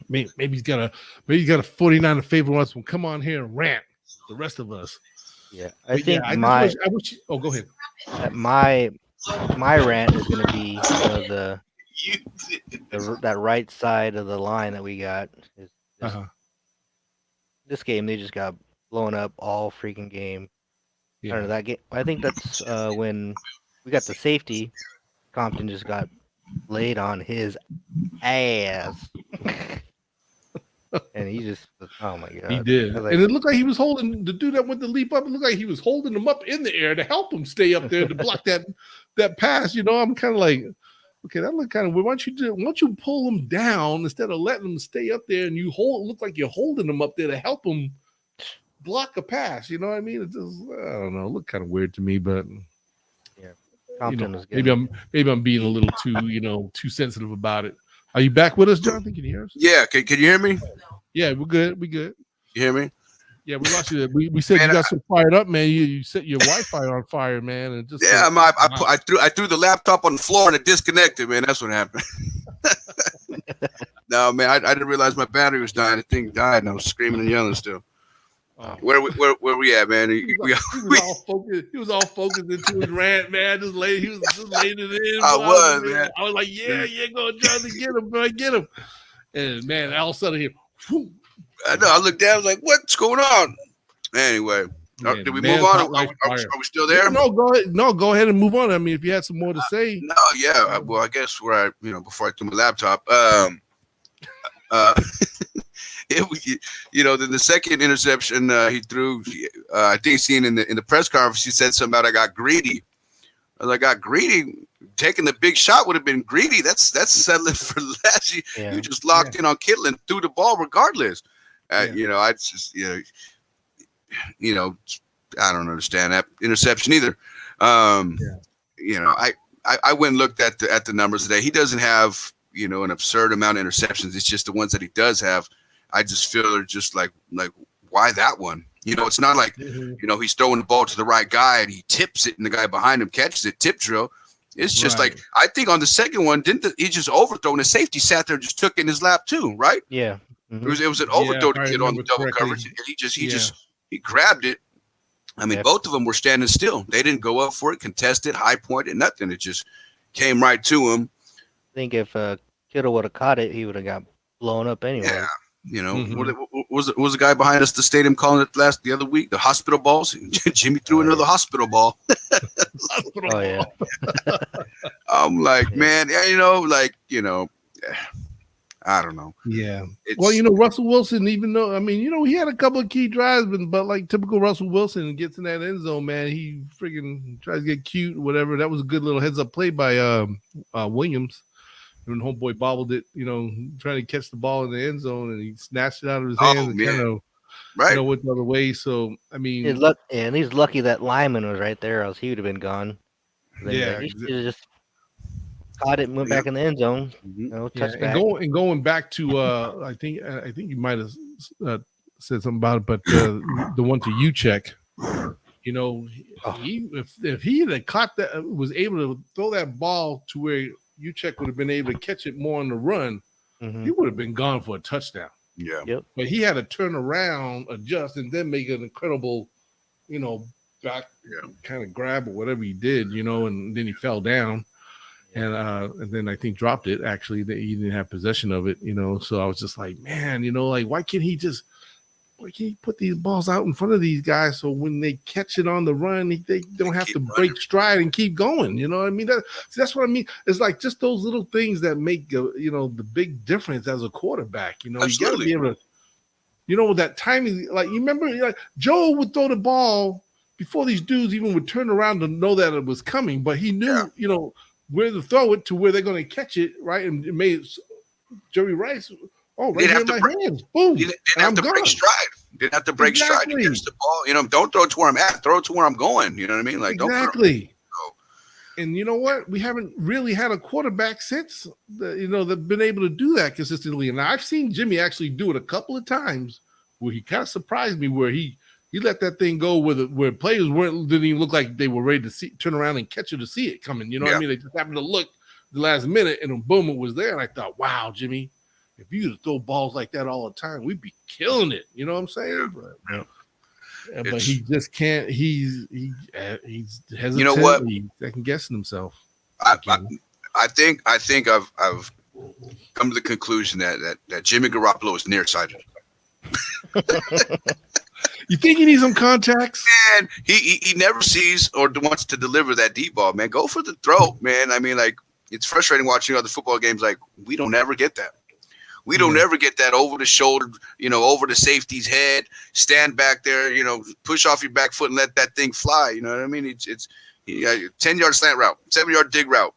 maybe he's got a 49 in favor of us. Well, come on here and rant. The rest of us. Yeah. I wish go ahead. My rant is gonna be that right side of the line that we got. This game they just got blown up all freaking game. Yeah. I don't know that game. I think that's when we got the safety. Compton just got laid on his ass. And he just, oh my God. He did. And it looked like he was holding the dude that went to leap up. It looked like he was holding him up in the air to help him stay up there to block that pass. I'm kind of like, okay, that looked kind of weird. Why don't you pull him down instead of letting him stay up there and look like you're holding him up there to help him block a pass. You know what I mean? It just, I don't know. It looked kind of weird to me, but yeah, Compton was good. Maybe I'm being a little too sensitive about it. Are you back with us, Jonathan? Can you hear us? Yeah. Can you hear me? Yeah, we're good. We good. You hear me? Yeah, we lost you. We said man, you got so fired up, man. You set your Wi-Fi on fire, man. And just I threw the laptop on the floor and it disconnected, man. That's what happened. No, man, I didn't realize my battery was dying. The thing died, and I was screaming and yelling still. Where we at, man? He was all focused into his rant, man. He was just laying it in. Man. I was like, yeah, go try to get him, bro, get him. And man, all of a sudden I know. I looked down, I was like, what's going on? Anyway, did we move on? Are we still there? No, go ahead. No, go ahead and move on. I mean, if you had some more to say. No, yeah. Well, I guess before I threw my laptop, then the second interception he threw, I think seeing in the press conference, he said something about I got greedy. I was like, I got greedy. Taking the big shot would have been greedy. That's settling for less. You just locked in on Kittle and threw the ball regardless. I just I don't understand that interception either. I went and looked at the numbers today. He doesn't have an absurd amount of interceptions. It's just the ones that he does have. I just feel they're just like why that one? It's not like he's throwing the ball to the right guy and he tips it and the guy behind him catches it. Tip drill. It's just like I think on the second one, he just overthrown? The safety sat there and just took it in his lap too, right? Yeah. Mm-hmm. It was an overthrow to get on the double coverage. And he grabbed it. I mean, both of them were standing still. They didn't go up for it, contested, high pointed, nothing. It just came right to him. I think if Kittle would have caught it, he would have got blown up anyway. Yeah. What was the guy behind us, the stadium, calling it the other week? The hospital balls. Jimmy threw another hospital ball. Yeah. I'm like, man, I I don't know. Yeah. It's, Well, Russell Wilson, even though he had a couple of key drives, but like typical Russell Wilson, gets in that end zone, man. He freaking tries to get cute, whatever. That was a good little heads up play by Williams. When homeboy bobbled it, trying to catch the ball in the end zone, and he snatched it out of his hands and kind of, right. went the other way. So I mean, he's lucky that lineman was right there, else he would have been gone. Yeah, he should have just caught it and went back in the end zone. Touchback. And going back to I think you might have said something about it, but the one to Uchek, if he had caught that, was able to throw that ball to where Uchek would have been able to catch it more on the run, he would have been gone for a touchdown. Yeah. Yep. But he had to turn around, adjust, and then make an incredible, back kind of grab or whatever he did, and then he fell down. And then I think dropped it. Actually, that he didn't have possession of it, So I was just like, man, why can't he put these balls out in front of these guys so when they catch it on the run, they don't have to break stride and keep going? You know what I mean? That's what I mean. It's like just those little things that make the big difference as a quarterback. You got to be able to, that timing. Like you remember, like Joe would throw the ball before these dudes even would turn around to know that it was coming, but he knew, where to throw it to where they're going to catch it, right? And it made Jerry Rice, right here in my hands. Boom. Didn't have to break stride. Didn't have to break stride to catch the ball. Don't throw it to where I'm at. Throw it to where I'm going. You know what I mean? Like, exactly. And you know what? We haven't really had a quarterback since, that's been able to do that consistently. And I've seen Jimmy actually do it a couple of times where he kind of surprised me, where he let that thing go where players didn't even look like they were ready to turn around and catch it to see it coming. You know what I mean? They just happened to look the last minute, and then boom, it was there. And I thought, wow, Jimmy, if you could throw balls like that all the time, we'd be killing it. You know what I'm saying? But he just can't. He's hesitant. You know what? He's second guessing himself. I think I've come to the conclusion that Jimmy Garoppolo is nearsighted. You think he needs some contacts? Man, he never sees or wants to deliver that deep ball, man. Go for the throat, man. I mean, like, it's frustrating watching other football games. Like, we don't ever get that. We don't ever get that over the shoulder, over the safety's head, stand back there, push off your back foot and let that thing fly. You know what I mean? It's 10-yard slant route, 7-yard dig route,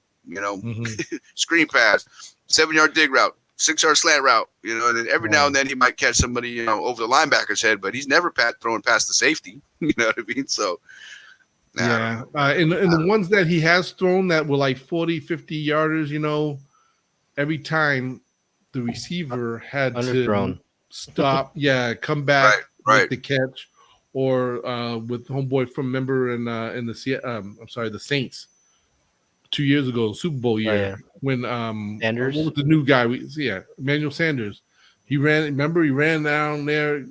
screen pass, 7-yard dig route, 6-yard slant route, and then every now and then he might catch somebody, over the linebacker's head, but he's never throwing past the safety. You know what I mean? So, and the ones that he has thrown that were like 40, 50 yarders, every time the receiver had to stop, come back, with the catch, or with homeboy from member in the Saints 2 years ago, Super Bowl year, when Sanders, what was the new guy? Emmanuel Sanders. He ran down there.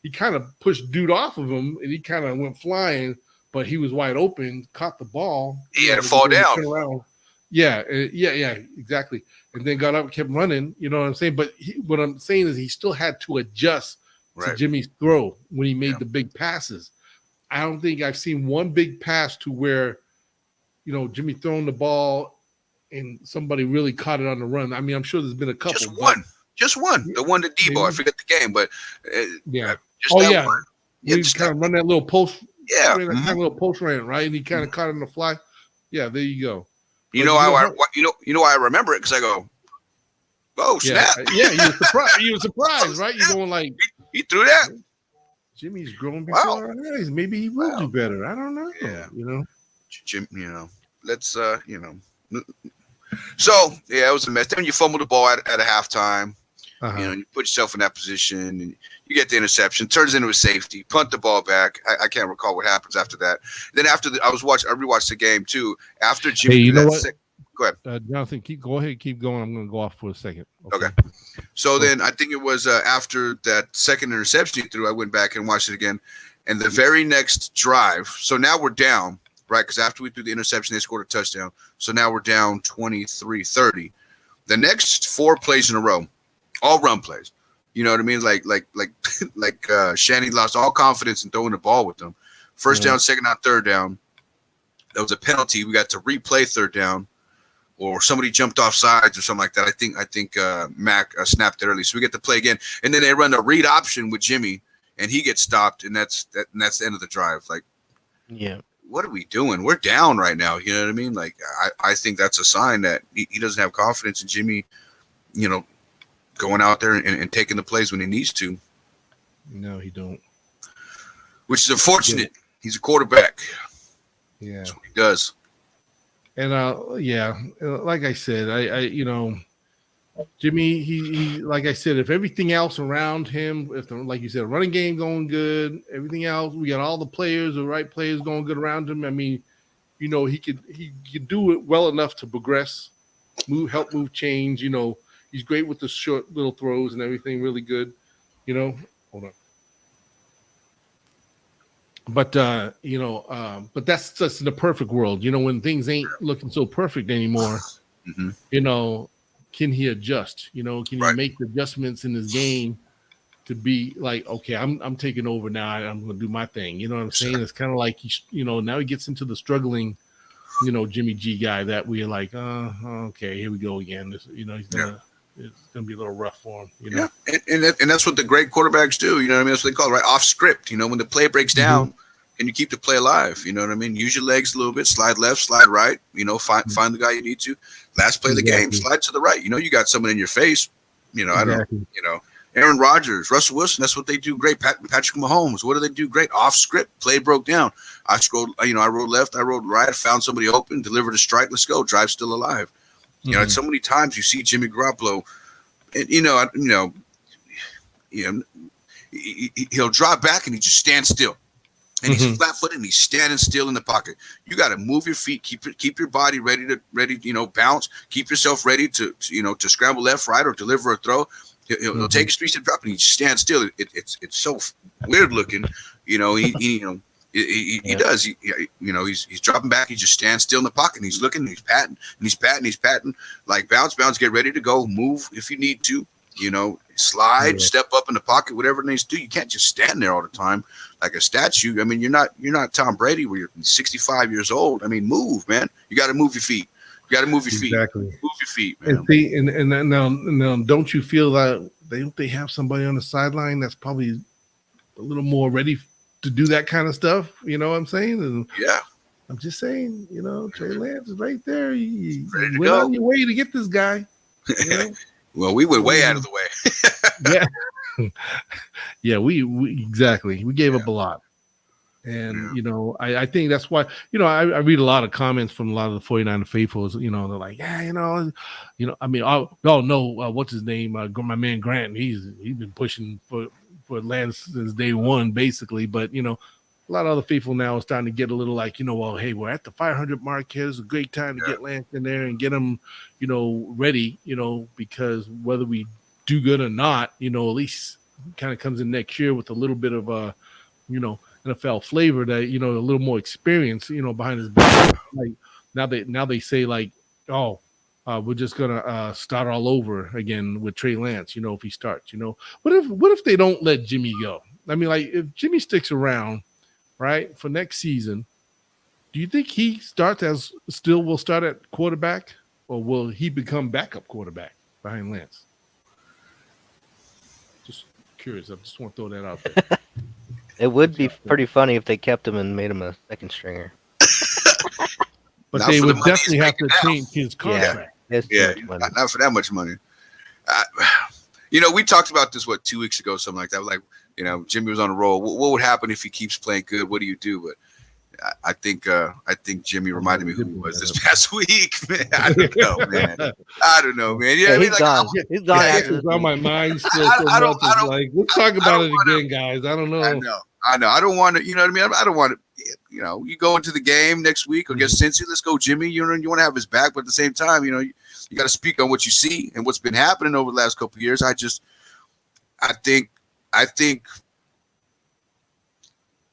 He kind of pushed dude off of him, and he kind of went flying, but he was wide open, caught the ball. He had to fall down. Yeah, exactly. And then got up, kept running. You know what I'm saying? But what I'm saying is he still had to adjust to Jimmy's throw when he made the big passes. I don't think I've seen one big pass to where, Jimmy throwing the ball and somebody really caught it on the run. I mean, I'm sure there's been a couple. Just one. The one to Debo. I forget the game, but one. We kind of run that little post. Yeah, kind of little post ran, right? And he kind of caught it on the fly. Yeah, there you go. You know why I remember it, because I go, oh snap! Yeah, you were surprised. You were surprised, right? You're going like, he threw that. Jimmy's growing before our eyes. Maybe he will do better. I don't know. Yeah. Jim. Let's So it was a mess. Then you fumble the ball at a halftime. You put yourself in that position, and you get the interception, turns into a safety, punt the ball back. I can't recall what happens after that. Then after I rewatched the game too. After Jimmy, hey, you know what? Go ahead, Jonathan. Keep going. I'm going to go off for a second. Okay. So then I think it was after that second interception he threw, I went back and watched it again, and the very next drive. So now we're down, right? Because after we threw the interception, they scored a touchdown. So now we're down 23-30. The next 4 plays in a row, all run plays. You know what I mean? Like Shanny lost all confidence in throwing the ball with them. First down, second down, third down. That was a penalty. We got to replay third down. or somebody jumped off sides or something like that. I think Mac snapped it early, so we get to play again. And then they run a read option with Jimmy, and he gets stopped, and that's the end of the drive. Like, Yeah. what are we doing? We're down right now. You know what I mean? Like, I think that's a sign that he doesn't have confidence in Jimmy, going out there and taking the plays when he needs to. No, he don't. Which is unfortunate. Yeah. He's a quarterback. Yeah. That's what he does. And like I said, I Jimmy, he like I said, if everything else around him, like you said, running game going good, everything else, we got all the right players going good around him. I mean, he could do it well enough to progress, help move change. He's great with the short little throws and everything, really good. Hold on. But but that's just the perfect world. When things ain't looking so perfect anymore, can he adjust? Can he make the adjustments in his game to be like, okay, I'm taking over now. I'm going to do my thing. You know what I'm saying? It's kind of like now he gets into the struggling, Jimmy G guy that we're like, okay, here we go again. It's gonna be a little rough for him. Yeah, and that's what the great quarterbacks do. You know what I mean? That's what they call it, right? Off script. When the play breaks down, and you keep the play alive. You know what I mean? Use your legs a little bit. Slide left, slide right. Find the guy you need to. Last play of the game, slide to the right. You got someone in your face. I don't. Aaron Rodgers, Russell Wilson. That's what they do great. Patrick Mahomes. What do they do great? Off script. Play broke down. I scrolled. I rolled left. I rolled right. I found somebody open. Delivered a strike. Let's go. Drive still alive. So many times you see Jimmy Garoppolo, and he'll drop back and he just stands still, and he's flat-footed and he's standing still in the pocket. You got to move your feet, keep your body ready to bounce, keep yourself ready to scramble left, right, or deliver a throw. He'll take a 3-step drop and he just stands still. It's so weird looking, He does. He's dropping back. He just stands still in the pocket. And he's looking. And he's patting. Like bounce. Get ready to go. Move if you need to. Slide, step up in the pocket. Whatever it needs to do. You can't just stand there all the time like a statue. I mean, you're not Tom Brady where you're 65 years old. I mean, move, man. You got to move your feet. Exactly. Move your feet, man. And see, and now, don't you feel that they have somebody on the sideline that's probably a little more ready to do that kind of stuff? You know what I'm saying? And yeah. I'm just saying, Trey Lance is right there. You ready to went go. on your way to get this guy. Well, we went way out of the way. Yeah. Yeah, we exactly. We gave up a lot. And, I think that's why, I read a lot of comments from a lot of the 49er faithfuls, they're like, yeah, I mean, y'all know what's his name? My man Grant, he's been pushing for Lance since day one, basically. But, a lot of other faithful now is starting to get a little like, well, hey, we're at the 500 mark here. It's a great time to get Lance in there and get him, ready, because whether we do good or not, at least kind of comes in next year with a little bit of NFL flavor that a little more experience behind his back. Like now they say like, oh, we're just gonna start all over again with Trey Lance. If he starts, what if they don't let Jimmy go? I mean, like if Jimmy sticks around, right, for next season, do you think he will start at quarterback, or will he become backup quarterback behind Lance? Just curious. I just want to throw that out there. It would be pretty funny if they kept him and made him a second stringer. But they would definitely have to change his contract. Yeah, not for that much money. We talked about this 2 weeks ago, something like that. Like, Jimmy was on a roll. What would happen if he keeps playing good? What do you do? But I think Jimmy reminded me who he was this past week, man. I don't know, man. Yeah, he's gone. He's gone. It's on my mind still. Let's talk about it again, guys. I don't know. I know. I don't want to. You know what I mean? I don't want to. You go into the game next week against Cincy. Let's go, Jimmy. You want to have his back, but at the same time, you got to speak on what you see and what's been happening over the last couple of years. I think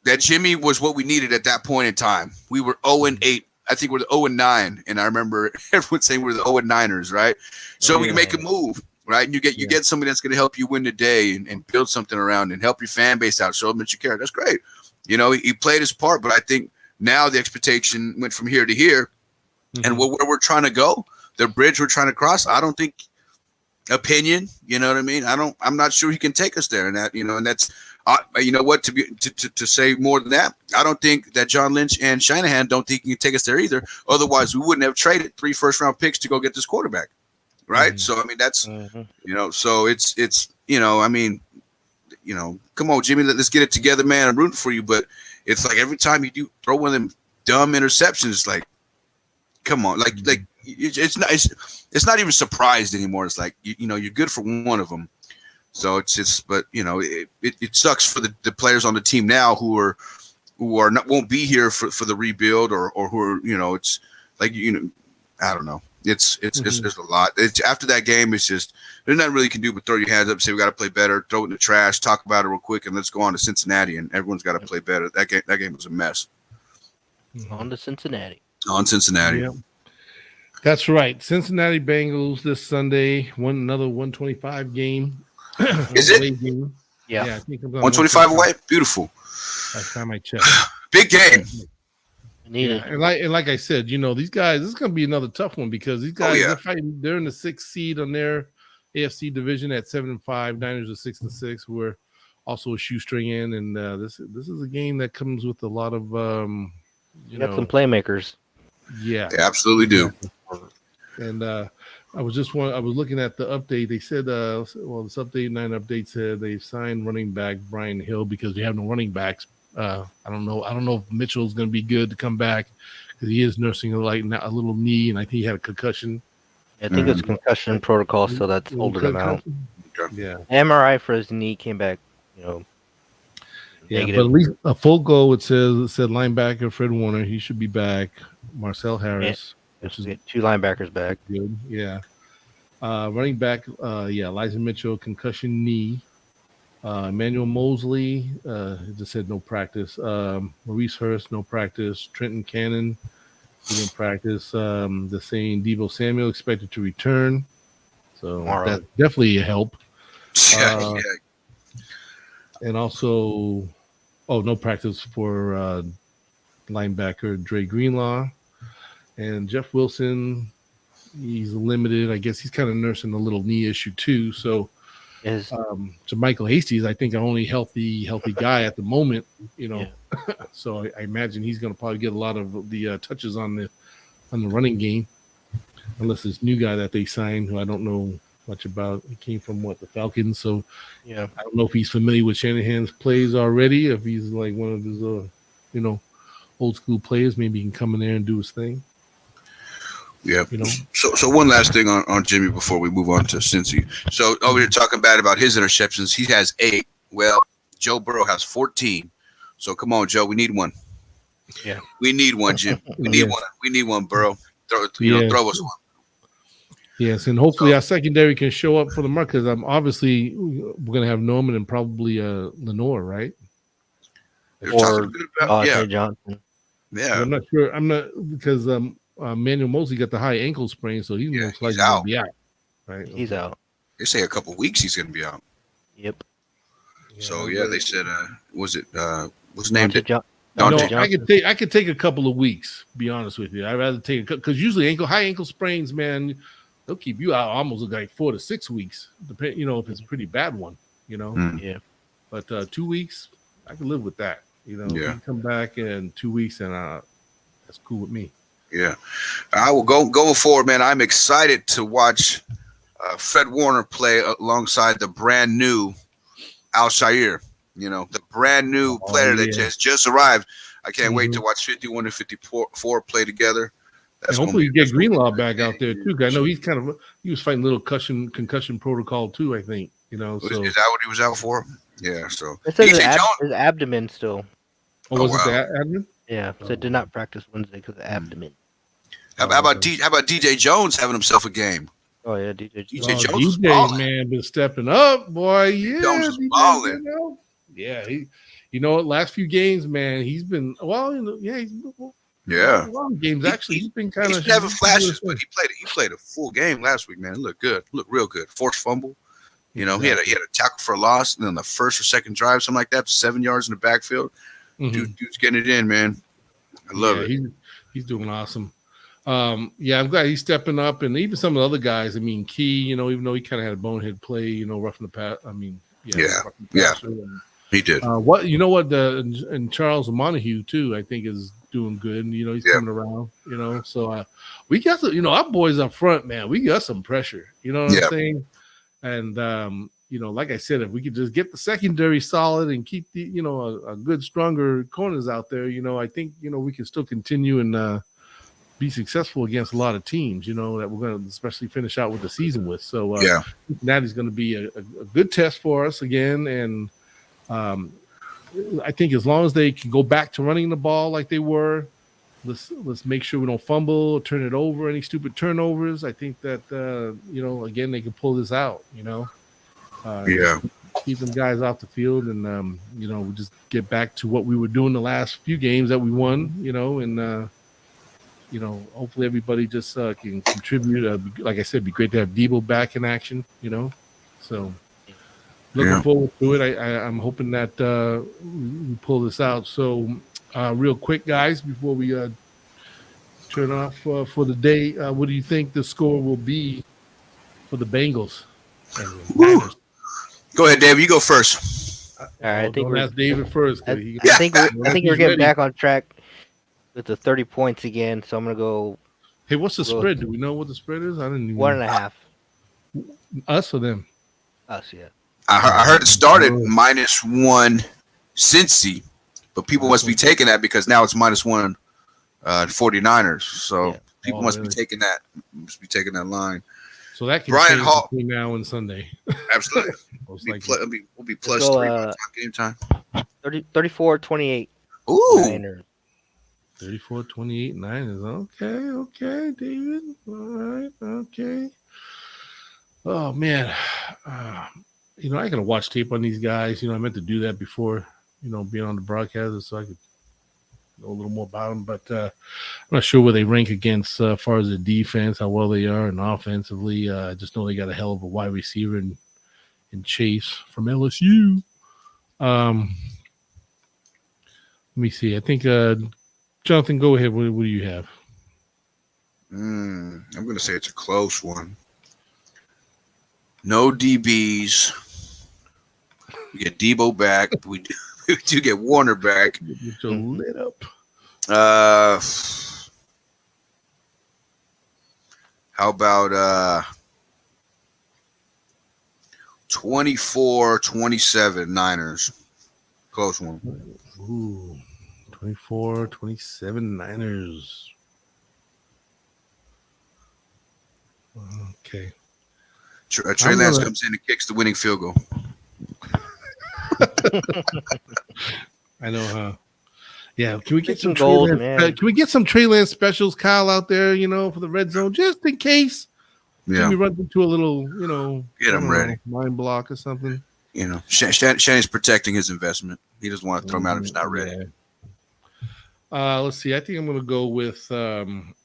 that Jimmy was what we needed at that point in time. We were 0-8. I think we're the 0-9, and I remember everyone saying we're the 0-9ers, right? So we can make a move, right? And you get somebody that's going to help you win the day and build something around and help your fan base out, show them that you care. That's great. He played his part, but I think now the expectation went from here to here, and where we're trying to go, the bridge we're trying to cross. I don't think opinion. You know what I mean? I'm not sure he can take us there, and that and that's. You know what? To say more than that, I don't think that John Lynch and Shanahan don't think he can take us there either. Otherwise, we wouldn't have traded 3 first-round picks to go get this quarterback, right? So I mean, that's so it's I mean, come on, Jimmy, let's get it together, man. I'm rooting for you, but it's like every time you do throw one of them dumb interceptions, it's like, come on, like it's not even surprised anymore. It's like you're good for one of them. So it's just, but it sucks for the players on the team now who are not won't be here for the rebuild or who are it's like I don't know. It's a lot. It's after that game. It's just there's nothing really you can do but throw your hands up, say we got to play better, throw it in the trash, talk about it real quick, and let's go on to Cincinnati. And everyone's got to play better. That game was a mess. On to Cincinnati. On Cincinnati. Yeah. That's right. Cincinnati Bengals this Sunday. Another 125 game. Is it? Yeah. I think 125 away. Beautiful. Last time I checked. Big game. And like I said, these guys, this is going to be another tough one because these guys they're fighting. They're in the 6th seed on their AFC division at 7-5. Niners are 6-6. We're also a shoestring in, and this is a game that comes with a lot of you got some playmakers. Yeah, they absolutely do. And I was looking at the update. They said, this update 9 update said they've signed running back Brian Hill because they have no running backs. I don't know if Mitchell's going to be good to come back because he is nursing a little knee, and I think he had a concussion. I think it's concussion protocol, so that's holding him out. Yeah, MRI for his knee came back, Yeah, negative. but at least a full goal. It said linebacker Fred Warner. He should be back. Marcel Harris. Which is 2 linebackers back. Good, yeah. Running back, Elijah Mitchell, concussion knee. Emmanuel Mosley, just said no practice. Maurice Hurst, no practice. Trenton Cannon, he didn't practice. The saying Deebo Samuel expected to return. So that's definitely a help. And also, no practice for linebacker Dre Greenlaw. And Jeff Wilson, he's limited. I guess he's kind of nursing a little knee issue too. So, Michael Hastie's, I think, our only healthy guy at the moment. So I imagine he's going to probably get a lot of the touches on the running game, unless this new guy that they signed, who I don't know much about. He came from the Falcons. So I don't know if he's familiar with Shanahan's plays already. If he's like one of his, old school players, maybe he can come in there and do his thing. Yeah. So one last thing on Jimmy before we move on to Cincy. So over here talking bad about his interceptions, he has 8. Well, Joe Burrow has 14. So come on, Joe, we need one. Yeah. We need one, Jim. We need one. We need one, Burrow. Throw us one. Yes, and hopefully our secondary can show up for the mark because obviously we're going to have Norman and probably Lenore, right? Or Johnson. Yeah. I'm not sure. I'm not because Manuel Mosley got the high ankle sprain, so he's most likely going to be out. Right? He's out. They say a couple weeks he's going to be out. Yep. So they said, was it what's his name? Dante I could take a couple of weeks. Be honest with you, I'd rather take because usually high ankle sprains, man, they'll keep you out almost like 4 to 6 weeks. Depend, if it's a pretty bad one, Yeah. But 2 weeks, I can live with that. You come back in 2 weeks, and that's cool with me. Yeah, I will going forward, man. I'm excited to watch Fred Warner play alongside the brand new Al-Shaair. The brand new player that just arrived. I can't wait to watch 51 and 54 play together. And hopefully you get Greenlaw back out there too. I know he was fighting a little concussion protocol too. I think Is that what he was out for? Yeah. So it says his abdomen still. Oh, was it the abdomen? Yeah. So did not practice Wednesday because of abdomen. How about DJ Jones having himself a game? Oh yeah, DJ Jones. DJ man been stepping up, boy. Yeah, Jones is balling. Yeah, he. Last few games, man, he's been games actually. He's been kind of having flashes, but he played a full game last week, man. It looked good, looked real good. Forced fumble, he had a tackle for a loss, and then the first or second drive, something like that, 7 yards in the backfield. Dude's getting it in, man. I love it. He's doing awesome. Yeah, I'm glad he's stepping up, and even some of the other guys. I mean, Key, even though he kind of had a bonehead play, roughing the pass. I mean, roughing the passer. And, he did. and Charles Montague too, I think is doing good. And, he's coming around. So we got some, our boys up front, man. We got some pressure. You know what I'm saying? And like I said, if we could just get the secondary solid and keep the, a good, stronger corners out there, I think we can still continue and be successful against a lot of teams, that we're going to especially finish out with the season with. So that is going to be a good test for us again. And I think as long as they can go back to running the ball like they were, let's make sure we don't fumble or turn it over, any stupid turnovers. I think that, again, they can pull this out, keep them guys off the field and, we just get back to what we were doing the last few games that we won, and, hopefully everybody just can contribute. Like I said, it'd be great to have Debo back in action, So looking forward to it. I'm hoping that we pull this out. So real quick, guys, before we turn off for the day, what do you think the score will be for the Bengals? Go ahead, Dave. You go first. All right, I think we're ask David first. I think we're getting back on track with the 30 points again, so I'm gonna go. Hey, what's the spread? Do we know what the spread is? I didn't even 1.5. Us or them? Us, yeah. I heard it started -1 Cincy, but people must be taking that because now it's -1 49ers. So people must be taking that. Must be taking that line. So that can Brian change Hall between now and Sunday. Absolutely. We'll be +3 game time. 34-28. Ooh. Niners. 34-28 Niners. Okay, David. All right, okay. Oh man, I gotta watch tape on these guys. I meant to do that before, being on the broadcaster, so I could know a little more about them. But I'm not sure where they rank against as far as the defense, how well they are, and offensively. I just know they got a hell of a wide receiver in Chase from LSU. Let me see. I think Jonathan, go ahead. What do you have? I'm going to say it's a close one. No DBs. We get Debo back. We do get Warner back. Get your lit up. How about 24-27 Niners? Close one. Ooh, 24-27 Niners. Okay. Trey Lance comes in and kicks the winning field goal. I know, huh? Yeah, can we get some goals, Trey man? Lance, can we get some Trey Lance specials, Kyle, out there, for the red zone, just in case? Yeah, we run into a little, get him ready, mind block or something. Shannon's protecting his investment. He doesn't want to throw him out if he's not ready. Yeah. Let's see. I think I'm going to go with. I'm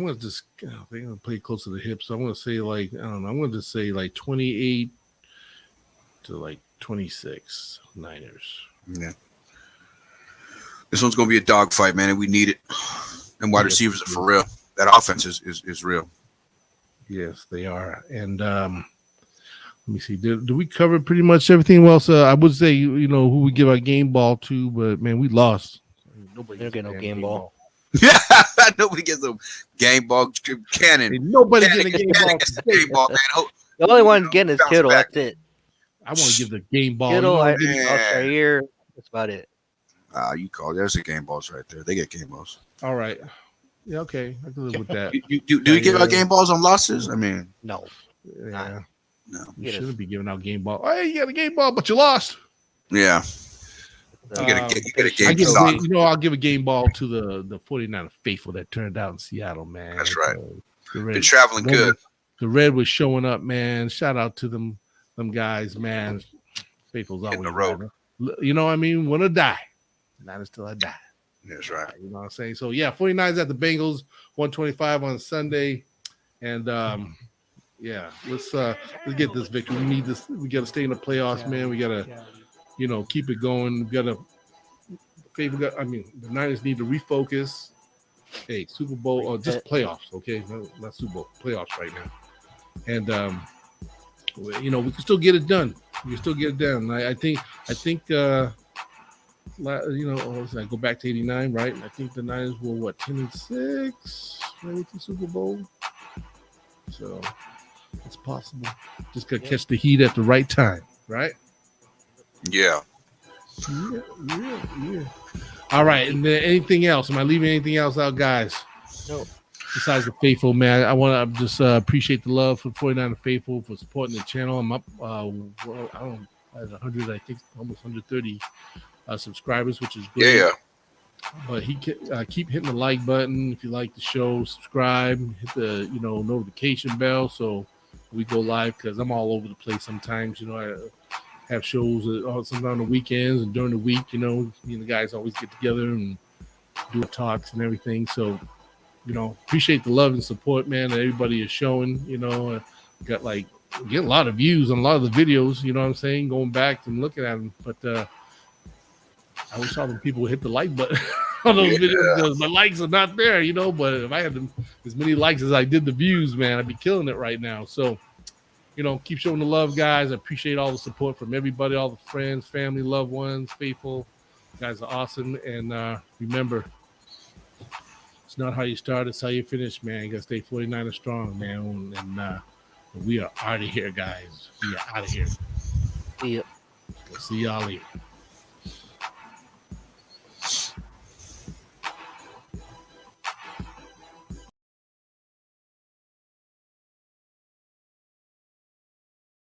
going to just. I think I'm going to play close to the hip. So I'm going to say I'm going to just say 28 to 26 Niners. Yeah. This one's going to be a dogfight, man, and we need it. And wide receivers are for real. That offense is real. Yes, they are. And let me see. Do we cover pretty much everything else? I would say, who we give our game ball to, but man, we lost. Nobody don't get no game ball. Yeah, nobody gets a game ball. Cannon. Ain't nobody getting a game ball. Game ball, man. The only one getting is Kittle. back. That's it. I want to give the game ball. Kittle, right here. That's about it. You call. There's the game balls right there. They get game balls. All right. Yeah, okay. I can live with that. Do you give out game balls on losses? I mean, no. Yeah. No. You shouldn't be giving out game ball. Hey, you got a game ball, but you lost. Yeah. You get a game ball. I'll give a game ball to the 49er faithful that turned out in Seattle, man. That's right. Been traveling good. The Red was showing up, man. Shout out to them guys, man. Faithful's always in the road. You know what I mean? Want to die. Not until I die. That's right. You know what I'm saying? So, yeah, 49ers at the Bengals, 125 on Sunday. And, let's get this victory. We need this. We got to stay in the playoffs, man. We got to, keep it going. We got to the Niners need to refocus. Hey, Super Bowl or just playoffs, okay? Not Super Bowl, playoffs right now. And we can still get it done. We can still get it done. I think I go back to '89, right? I think the Niners were 10-6 when the Super Bowl. So it's possible. Just gotta catch the heat at the right time, right? Yeah. Yeah. All right, and then anything else? Am I leaving anything else out, guys? No. Besides the faithful, man, I want to just appreciate the love for 49 Faithful for supporting the channel. I'm up, I don't at 100, I think almost 130 subscribers, which is good. Yeah. But keep hitting the like button if you like the show. Subscribe, hit the notification bell so we go live, because I'm all over the place sometimes. I have shows sometimes on the weekends and during the week. Me and the guys always get together and do talks and everything. So appreciate the love and support, man, that everybody is showing. Got get a lot of views on a lot of the videos. You know what I'm saying? Going back and looking at them, but I wish all the people would hit the like button on those videos, because my likes are not there, But if I had as many likes as I did the views, man, I'd be killing it right now. So, keep showing the love, guys. I appreciate all the support from everybody, all the friends, family, loved ones, faithful. You guys are awesome. And remember, it's not how you start, it's how you finish, man. You got to stay 49ers strong, man. And we are out of here, guys. We are out of here. See ya. We'll see y'all later.